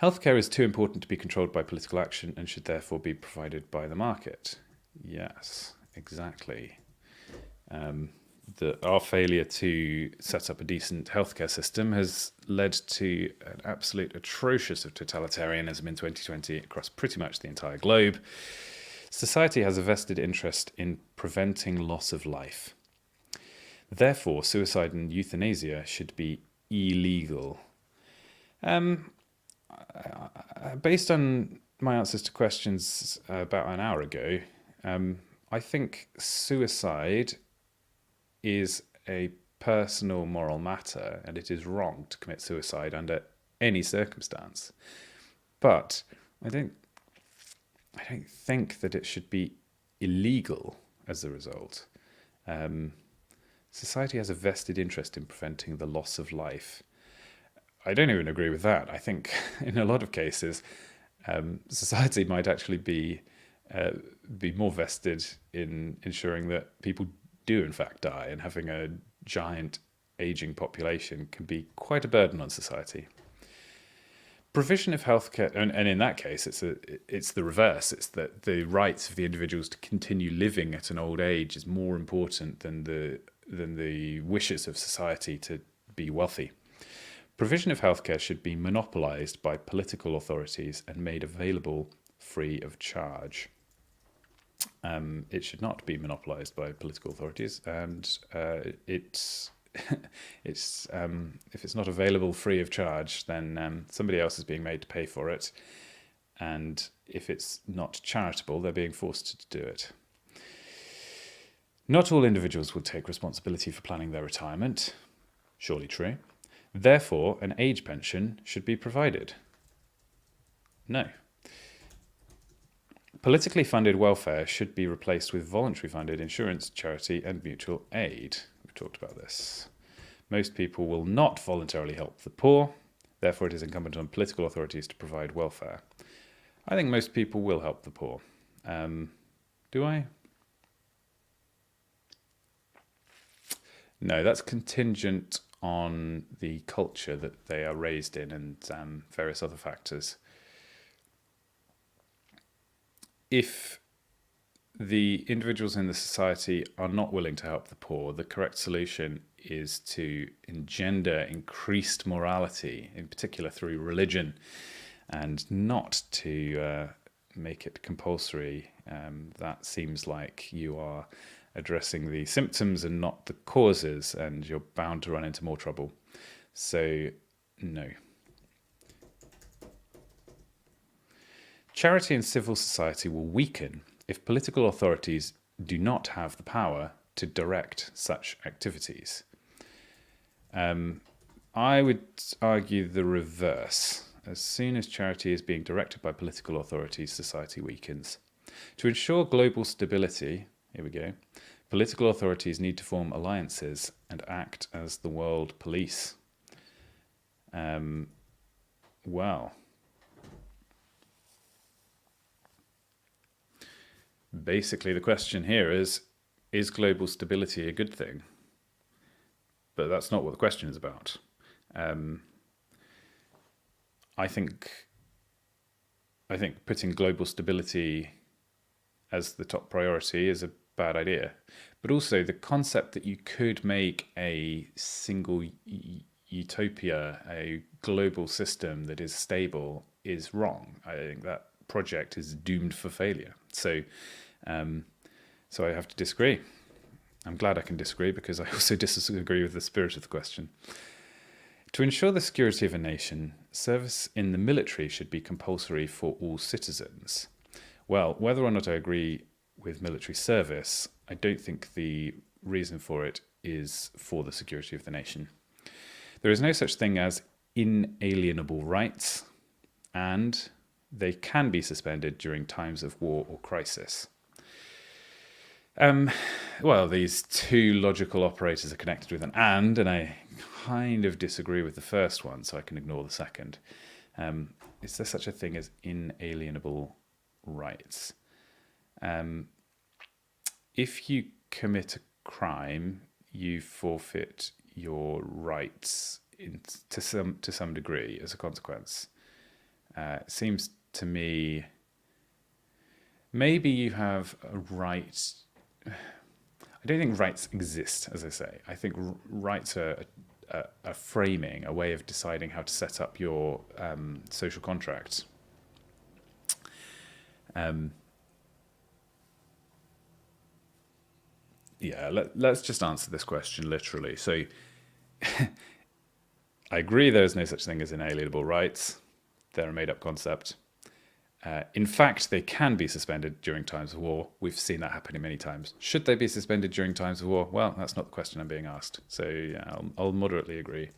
Healthcare is too important to be controlled by political action and should therefore be provided by the market. Yes, exactly. Our failure to set up a decent healthcare system has led to an absolute atrocious of totalitarianism in 2020 across pretty much the entire globe. Society has a vested interest in preventing loss of life. Therefore, suicide and euthanasia should be illegal. Based on my answers to questions about an hour ago, I think suicide is a personal moral matter, and it is wrong to commit suicide under any circumstance. But I don't think that it should be illegal as a result. Society has a vested interest in preventing the loss of life. I don't even agree with that. I think in a lot of cases, society might actually be more vested in ensuring that people do in fact die, and having a giant aging population can be quite a burden on society. Provision of healthcare, and in that case, it's the reverse. It's that the rights of the individuals to continue living at an old age is more important than the wishes of society to be wealthy. Provision of healthcare should be monopolised by political authorities and made available free of charge. It should not be monopolised by political authorities, and it's if it's not available free of charge, then somebody else is being made to pay for it, and if it's not charitable, they're being forced to do it. Not all individuals will take responsibility for planning their retirement. Surely true. Therefore, an age pension should be provided. No. Politically funded welfare should be replaced with voluntary funded insurance, charity, and mutual aid. We've talked about this. Most people will not voluntarily help the poor. Therefore, it is incumbent on political authorities to provide welfare. I think most people will help the poor. Do I? No, that's contingent on the culture that they are raised in and various other factors. If the individuals in the society are not willing to help the poor, the correct solution is to engender increased morality, in particular through religion, and not to make it compulsory. That seems like you are addressing the symptoms and not the causes, and you're bound to run into more trouble. So, no. Charity and civil society will weaken if political authorities do not have the power to direct such activities. I would argue the reverse. As soon as charity is being directed by political authorities, society weakens. To ensure global stability, here we go, political authorities need to form alliances and act as the world police. Well, basically the question here is global stability a good thing? But that's not what the question is about. I think putting global stability as the top priority is a bad idea. But also the concept that you could make a single utopia, a global system that is stable, is wrong. I think that project is doomed for failure. So I have to disagree. I'm glad I can disagree because I also disagree with the spirit of the question. To ensure the security of a nation, service in the military should be compulsory for all citizens. Well, whether or not I agree with military service, I don't think the reason for it is for the security of the nation. There is no such thing as inalienable rights, and they can be suspended during times of war or crisis. Well, these two logical operators are connected with an and I kind of disagree with the first one, so I can ignore the second. Is there such a thing as inalienable rights? If you commit a crime, you forfeit your rights to some degree as a consequence. It seems to me maybe you have a right. I don't think rights exist, as I say. I think rights are a framing, a way of deciding how to set up your social contract. Let's just answer this question literally. So I agree there is no such thing as inalienable rights. They're a made-up concept. In fact, they can be suspended during times of war. We've seen that happening many times. Should they be suspended during times of war? Well, that's not the question I'm being asked. So yeah, I'll moderately agree.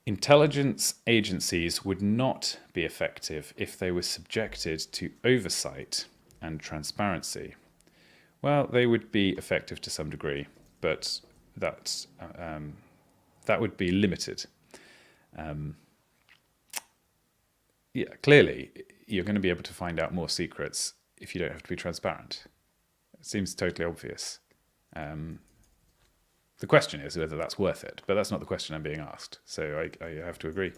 Intelligence agencies would not be effective if they were subjected to oversight and transparency. Well, they would be effective to some degree, but that would be limited. Clearly, you're going to be able to find out more secrets if you don't have to be transparent. It seems totally obvious. The question is whether that's worth it, but that's not the question I'm being asked, so I have to agree.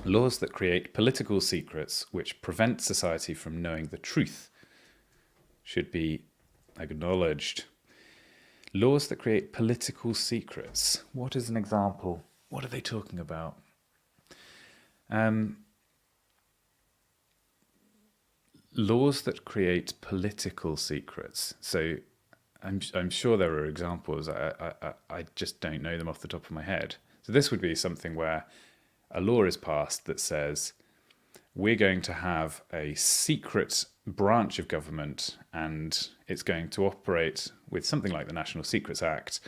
Laws that create political secrets which prevent society from knowing the truth should be acknowledged. Laws that create political secrets. What is an example? What are they talking about? Laws that create political secrets. So I'm sure there are examples. I just don't know them off the top of my head. So this would be something where a law is passed that says we're going to have a secret branch of government and it's going to operate with something like the National Secrets Act,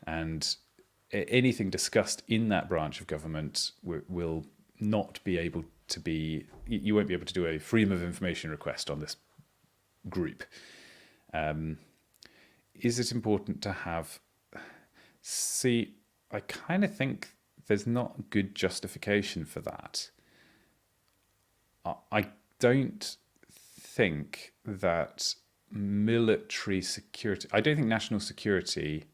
and anything discussed in that branch of government will not be able to be, you won't be able to do a freedom of information request on this group. Is it important to have? See, I kind of think there's not good justification for that. I don't think that military security, I don't think national security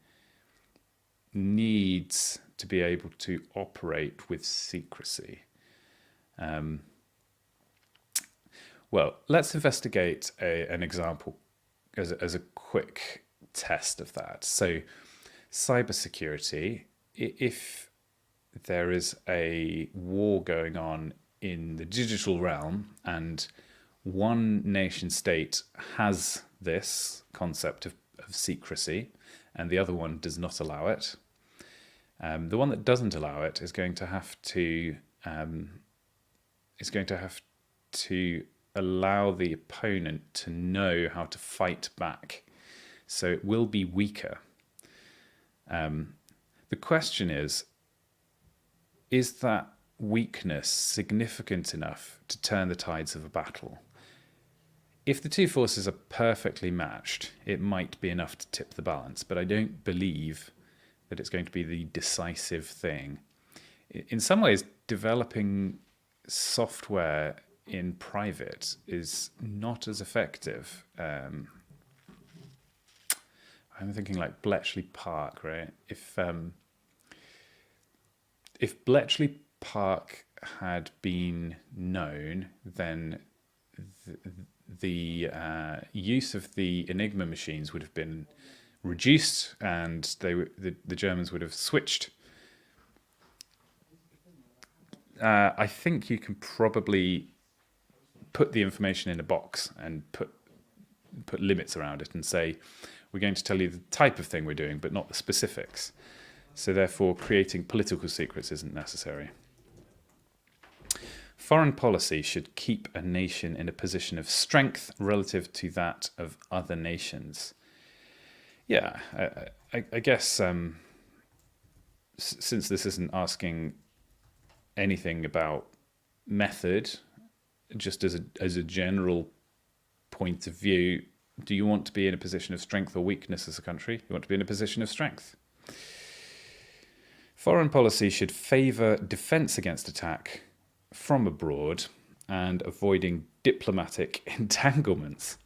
needs to be able to operate with secrecy. Well, let's investigate an example as a quick test of that. So, cybersecurity, if there is a war going on in the digital realm and one nation state has this concept of secrecy and the other one does not allow it, the one that doesn't allow it is going to have to allow the opponent to know how to fight back. So it will be weaker. The question is that weakness significant enough to turn the tides of a battle? If the two forces are perfectly matched, it might be enough to tip the balance, but I don't believe that it's going to be the decisive thing. In some ways, developing software in private is not as effective. I'm thinking like Bletchley Park, right? If Bletchley Park had been known, then the use of the Enigma machines would have been reduced, and the Germans would have switched. I think you can probably put the information in a box and put limits around it and say, we're going to tell you the type of thing we're doing, but not the specifics. So therefore, creating political secrets isn't necessary. Foreign policy should keep a nation in a position of strength relative to that of other nations. Yeah, I guess since this isn't asking anything about method, just as a general point of view, do you want to be in a position of strength or weakness as a country? You want to be in a position of strength. Foreign policy should favour defence against attack from abroad and avoiding diplomatic entanglements.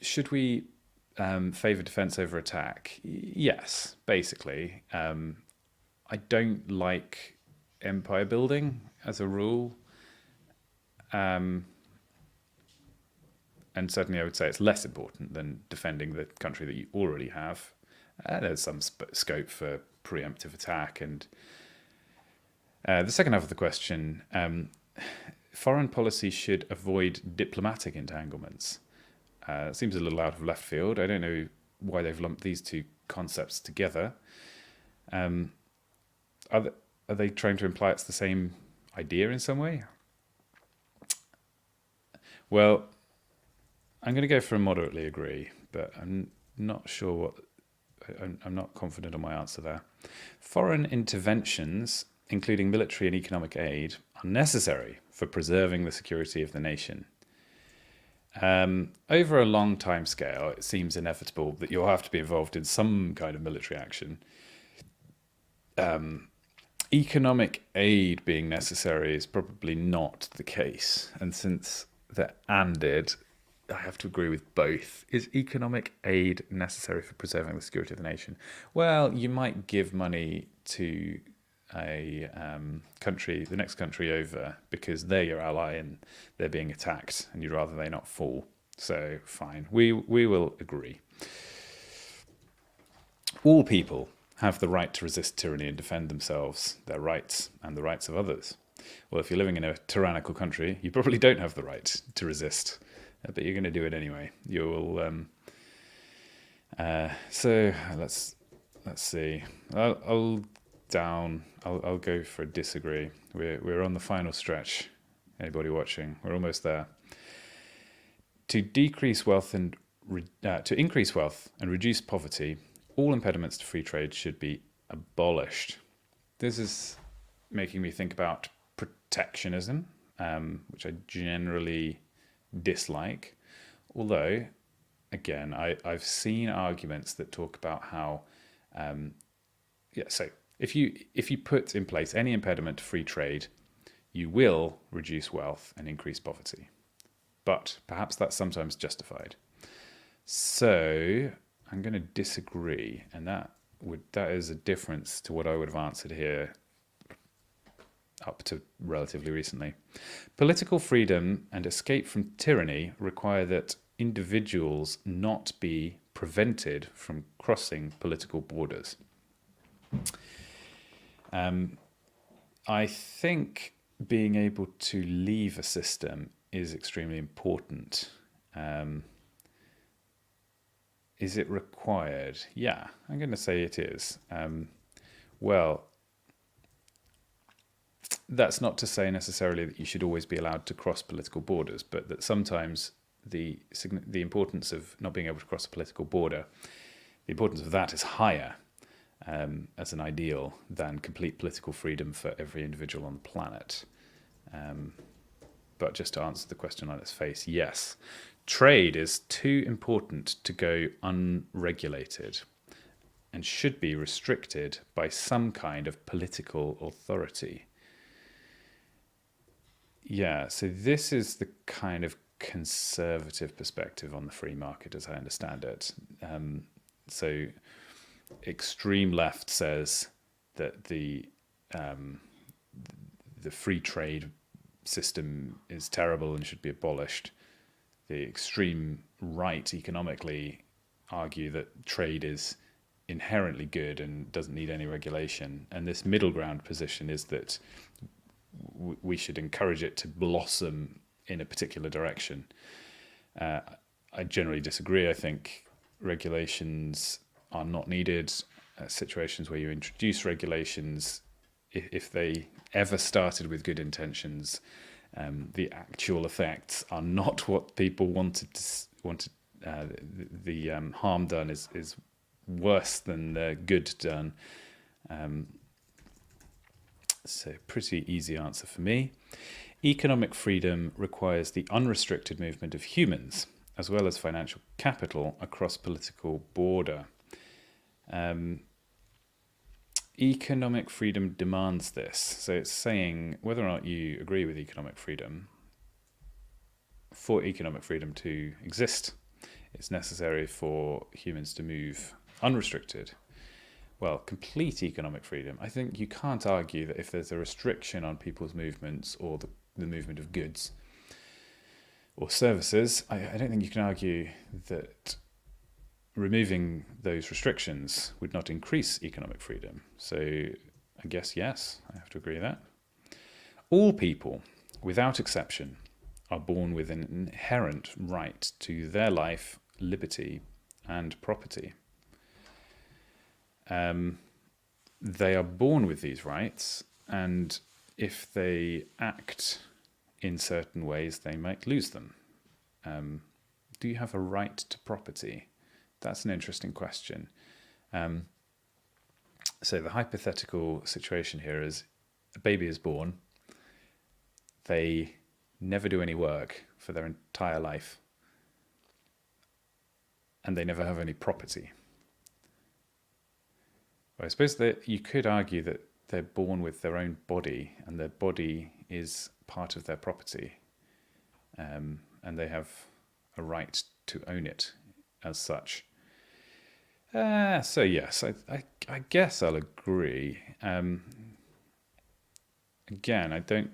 Should we favour defence over attack? Yes, basically. I don't like empire building as a rule. And certainly I would say it's less important than defending the country that you already have. There's some scope for preemptive attack. And the second half of the question, foreign policy should avoid diplomatic entanglements. It seems a little out of left field. I don't know why they've lumped these two concepts together. Are they trying to imply it's the same idea in some way? Well, I'm going to go for a moderately agree, but I'm not sure what. I'm not confident on my answer there. Foreign interventions, including military and economic aid, are necessary for preserving the security of the nation. Over a long time scale, it seems inevitable that you'll have to be involved in some kind of military action. Economic aid being necessary is probably not the case. And since they're anded, I have to agree with both. Is economic aid necessary for preserving the security of the nation? Well, you might give money to a country, the next country over, because they're your ally and they're being attacked, and you'd rather they not fall. So fine, we will agree. All people have the right to resist tyranny and defend themselves, their rights, and the rights of others. Well, if you're living in a tyrannical country, you probably don't have the right to resist, but you're going to do it anyway. You will. So let's see. I'll go for a disagree. We're on the final stretch. Anybody watching? We're almost there. To increase wealth and reduce poverty, all impediments to free trade should be abolished. This is making me think about protectionism, which I generally dislike. Although, again, I've seen arguments that talk about how, so if you put in place any impediment to free trade, you will reduce wealth and increase poverty. But perhaps that's sometimes justified. So I'm going to disagree, and that is a difference to what I would have answered here up to relatively recently. Political freedom and escape from tyranny require that individuals not be prevented from crossing political borders. I think being able to leave a system is extremely important. Is it required? Yeah, I'm going to say it is. Well, that's not to say necessarily that you should always be allowed to cross political borders, but that sometimes the importance of not being able to cross a political border, the importance of that is higher as an ideal than complete political freedom for every individual on the planet. But just to answer the question on its face, yes. Trade is too important to go unregulated and should be restricted by some kind of political authority. Yeah, so this is the kind of conservative perspective on the free market as I understand it. So extreme left says that the free trade system is terrible and should be abolished. The extreme right economically argue that trade is inherently good and doesn't need any regulation. And this middle ground position is that we should encourage it to blossom in a particular direction. I generally disagree. I think regulations are not needed. Situations where you introduce regulations, if they ever started with good intentions, the actual effects are not what people wanted. The harm done is worse than the good done. So pretty easy answer for me. Economic freedom requires the unrestricted movement of humans, as well as financial capital, across political border. Economic freedom demands this. So it's saying whether or not you agree with economic freedom, for economic freedom to exist, it's necessary for humans to move unrestricted. Well, complete economic freedom. I think you can't argue that if there's a restriction on people's movements or the movement of goods or services, I don't think you can argue that removing those restrictions would not increase economic freedom. So I guess yes, I have to agree with that. All people, without exception, are born with an inherent right to their life, liberty, and property. They are born with these rights, and if they act in certain ways, they might lose them. Do you have a right to property? That's an interesting question. So the hypothetical situation here is a baby is born. They never do any work for their entire life, and they never have any property. Well, I suppose that you could argue that they're born with their own body, and their body is part of their property, and they have a right to own it as such. So yes, I guess I'll agree. Again, I don't.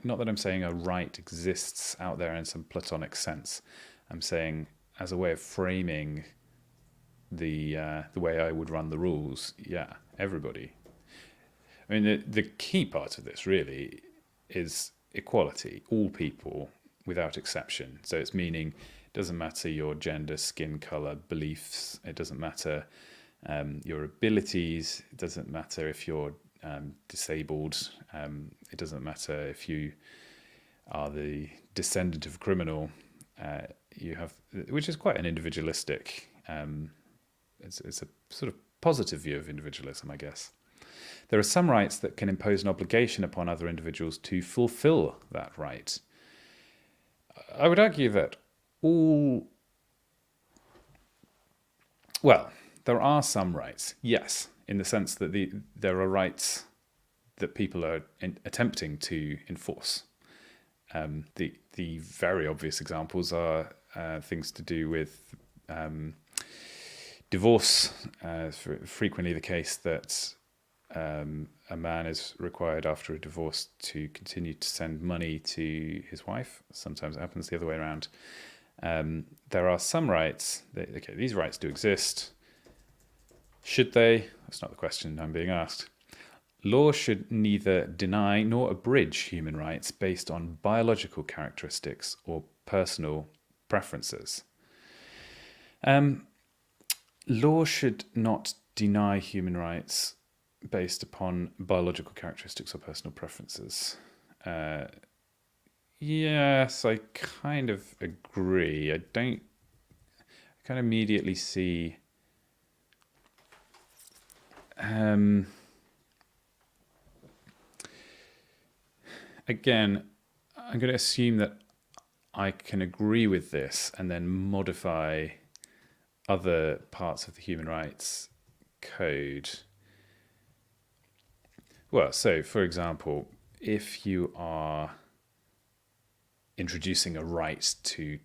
Not that I'm saying a right exists out there in some Platonic sense. I'm saying as a way of framing the way I would run the rules, yeah, everybody. I mean, the key part of this really is equality. All people, without exception. So it's meaning it doesn't matter your gender, skin color, beliefs. It doesn't matter your abilities. It doesn't matter if you're disabled. It doesn't matter if you are the descendant of a criminal. You have, which is quite an individualistic. It's a sort of positive view of individualism, I guess. There are some rights that can impose an obligation upon other individuals to fulfill that right. I would argue that there are some rights, yes, in the sense that there are rights that people are attempting to enforce. The very obvious examples are things to do with divorce. Frequently the case that a man is required after a divorce to continue to send money to his wife. Sometimes it happens the other way around. There are some rights. These rights do exist. Should they? That's not the question I'm being asked. Law should neither deny nor abridge human rights based on biological characteristics or personal preferences. Law should not deny human rights based upon biological characteristics or personal preferences. Yes, I kind of agree. I kind of immediately see again, I'm going to assume that I can agree with this and then modify other parts of the human rights code. Well, so for example, if you are introducing a right to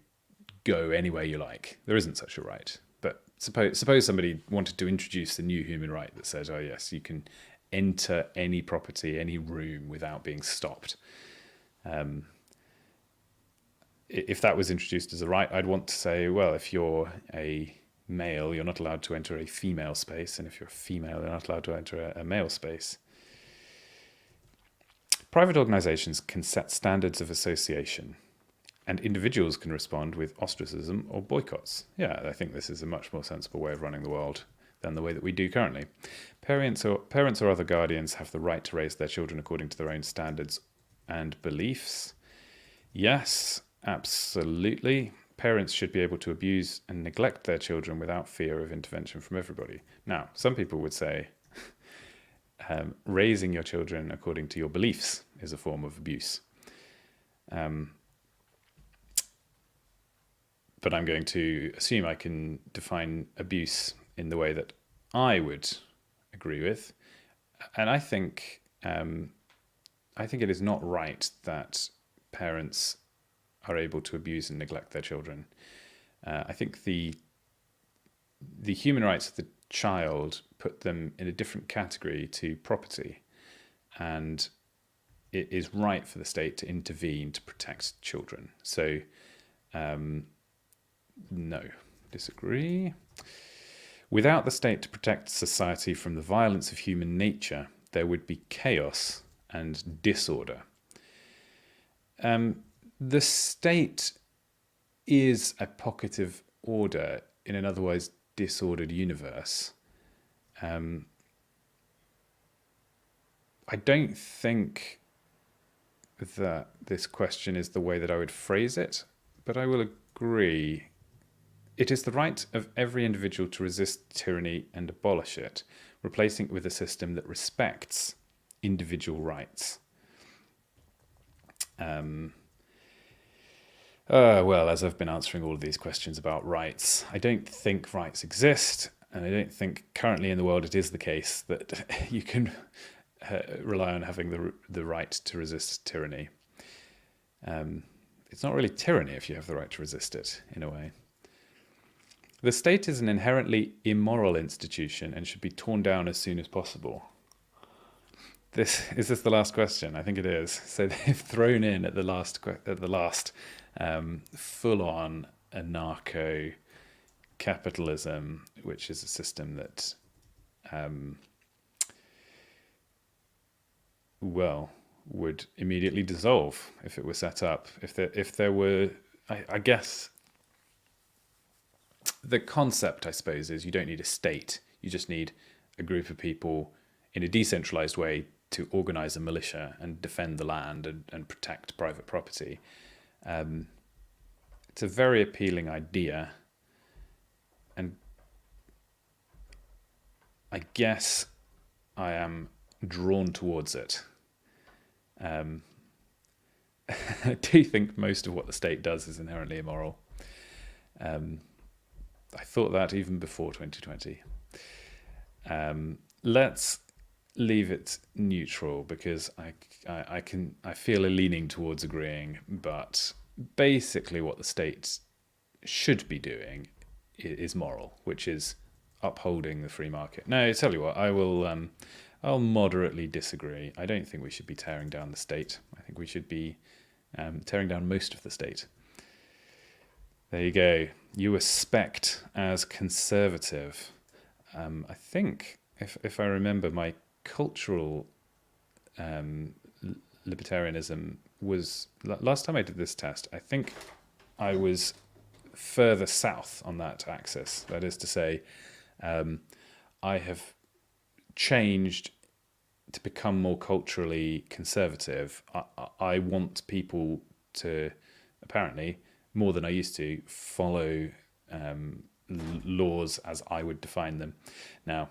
go anywhere you like, there isn't such a right. But suppose somebody wanted to introduce a new human right that says, oh yes, you can enter any property, any room without being stopped. If that was introduced as a right, I'd want to say, well, if you're a male, you're not allowed to enter a female space, and if you're a female, you're not allowed to enter a male space. Private organizations can set standards of association, and individuals can respond with ostracism or boycotts. Yeah, I think this is a much more sensible way of running the world than the way that we do currently. Parents or other guardians have the right to raise their children according to their own standards and beliefs. Yes, absolutely. Parents should be able to abuse and neglect their children without fear of intervention from everybody. Now, some people would say raising your children according to your beliefs is a form of abuse. But I'm going to assume I can define abuse in the way that I would agree with. And I think it is not right that parents are able to abuse and neglect their children. I think the human rights of the child put them in a different category to property, and it is right for the state to intervene to protect children. So, no, disagree. Without the state to protect society from the violence of human nature, there would be chaos and disorder. The state is a pocket of order in an otherwise disordered universe. I don't think that this question is the way that I would phrase it, but I will agree. It is the right of every individual to resist tyranny and abolish it, replacing it with a system that respects individual rights. Well, as I've been answering all of these questions about rights, I don't think rights exist, and I don't think currently in the world it is the case that you can rely on having the right to resist tyranny. It's not really tyranny if you have the right to resist it, in a way. The state is an inherently immoral institution and should be torn down as soon as possible. Is this the last question? I think it is. So they've thrown in at the last full-on anarcho capitalism, which is a system that, would immediately dissolve if it were set up. If there were, I guess, the concept, I suppose, is you don't need a state. You just need a group of people in a decentralized way to organize a militia and defend the land and protect private property. It's a very appealing idea. And I guess I am drawn towards it. I do think most of what the state does is inherently immoral. I thought that even before 2020. Let's leave it neutral, because I feel a leaning towards agreeing, but basically what the state should be doing is moral, which is upholding the free market. No, I tell you what, I'll moderately disagree. I don't think we should be tearing down the state. I think we should be tearing down most of the state. There you go. You were spec'd as conservative. I think, if I remember, my cultural libertarianism was, last time I did this test, I think I was further south on that axis. That is to say, I have changed to become more culturally conservative. I want people to, apparently, more than I used to, follow laws as I would define them. Now,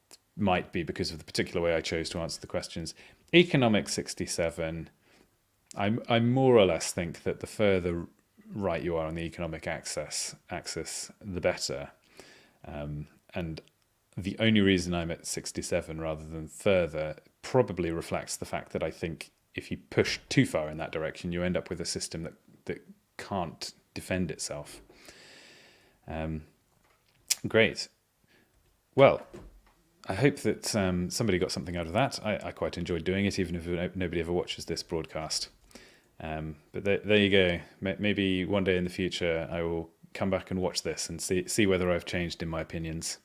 it might be because of the particular way I chose to answer the questions. Economic 67, I more or less think that the further right you are on the economic axis, the better. And the only reason I'm at 67 rather than further probably reflects the fact that I think if you push too far in that direction, you end up with a system that can't defend itself. Great. Well, I hope that somebody got something out of that. I quite enjoyed doing it, even if nobody ever watches this broadcast. But there you go. Maybe one day in the future I will come back and watch this and see whether I've changed in my opinions.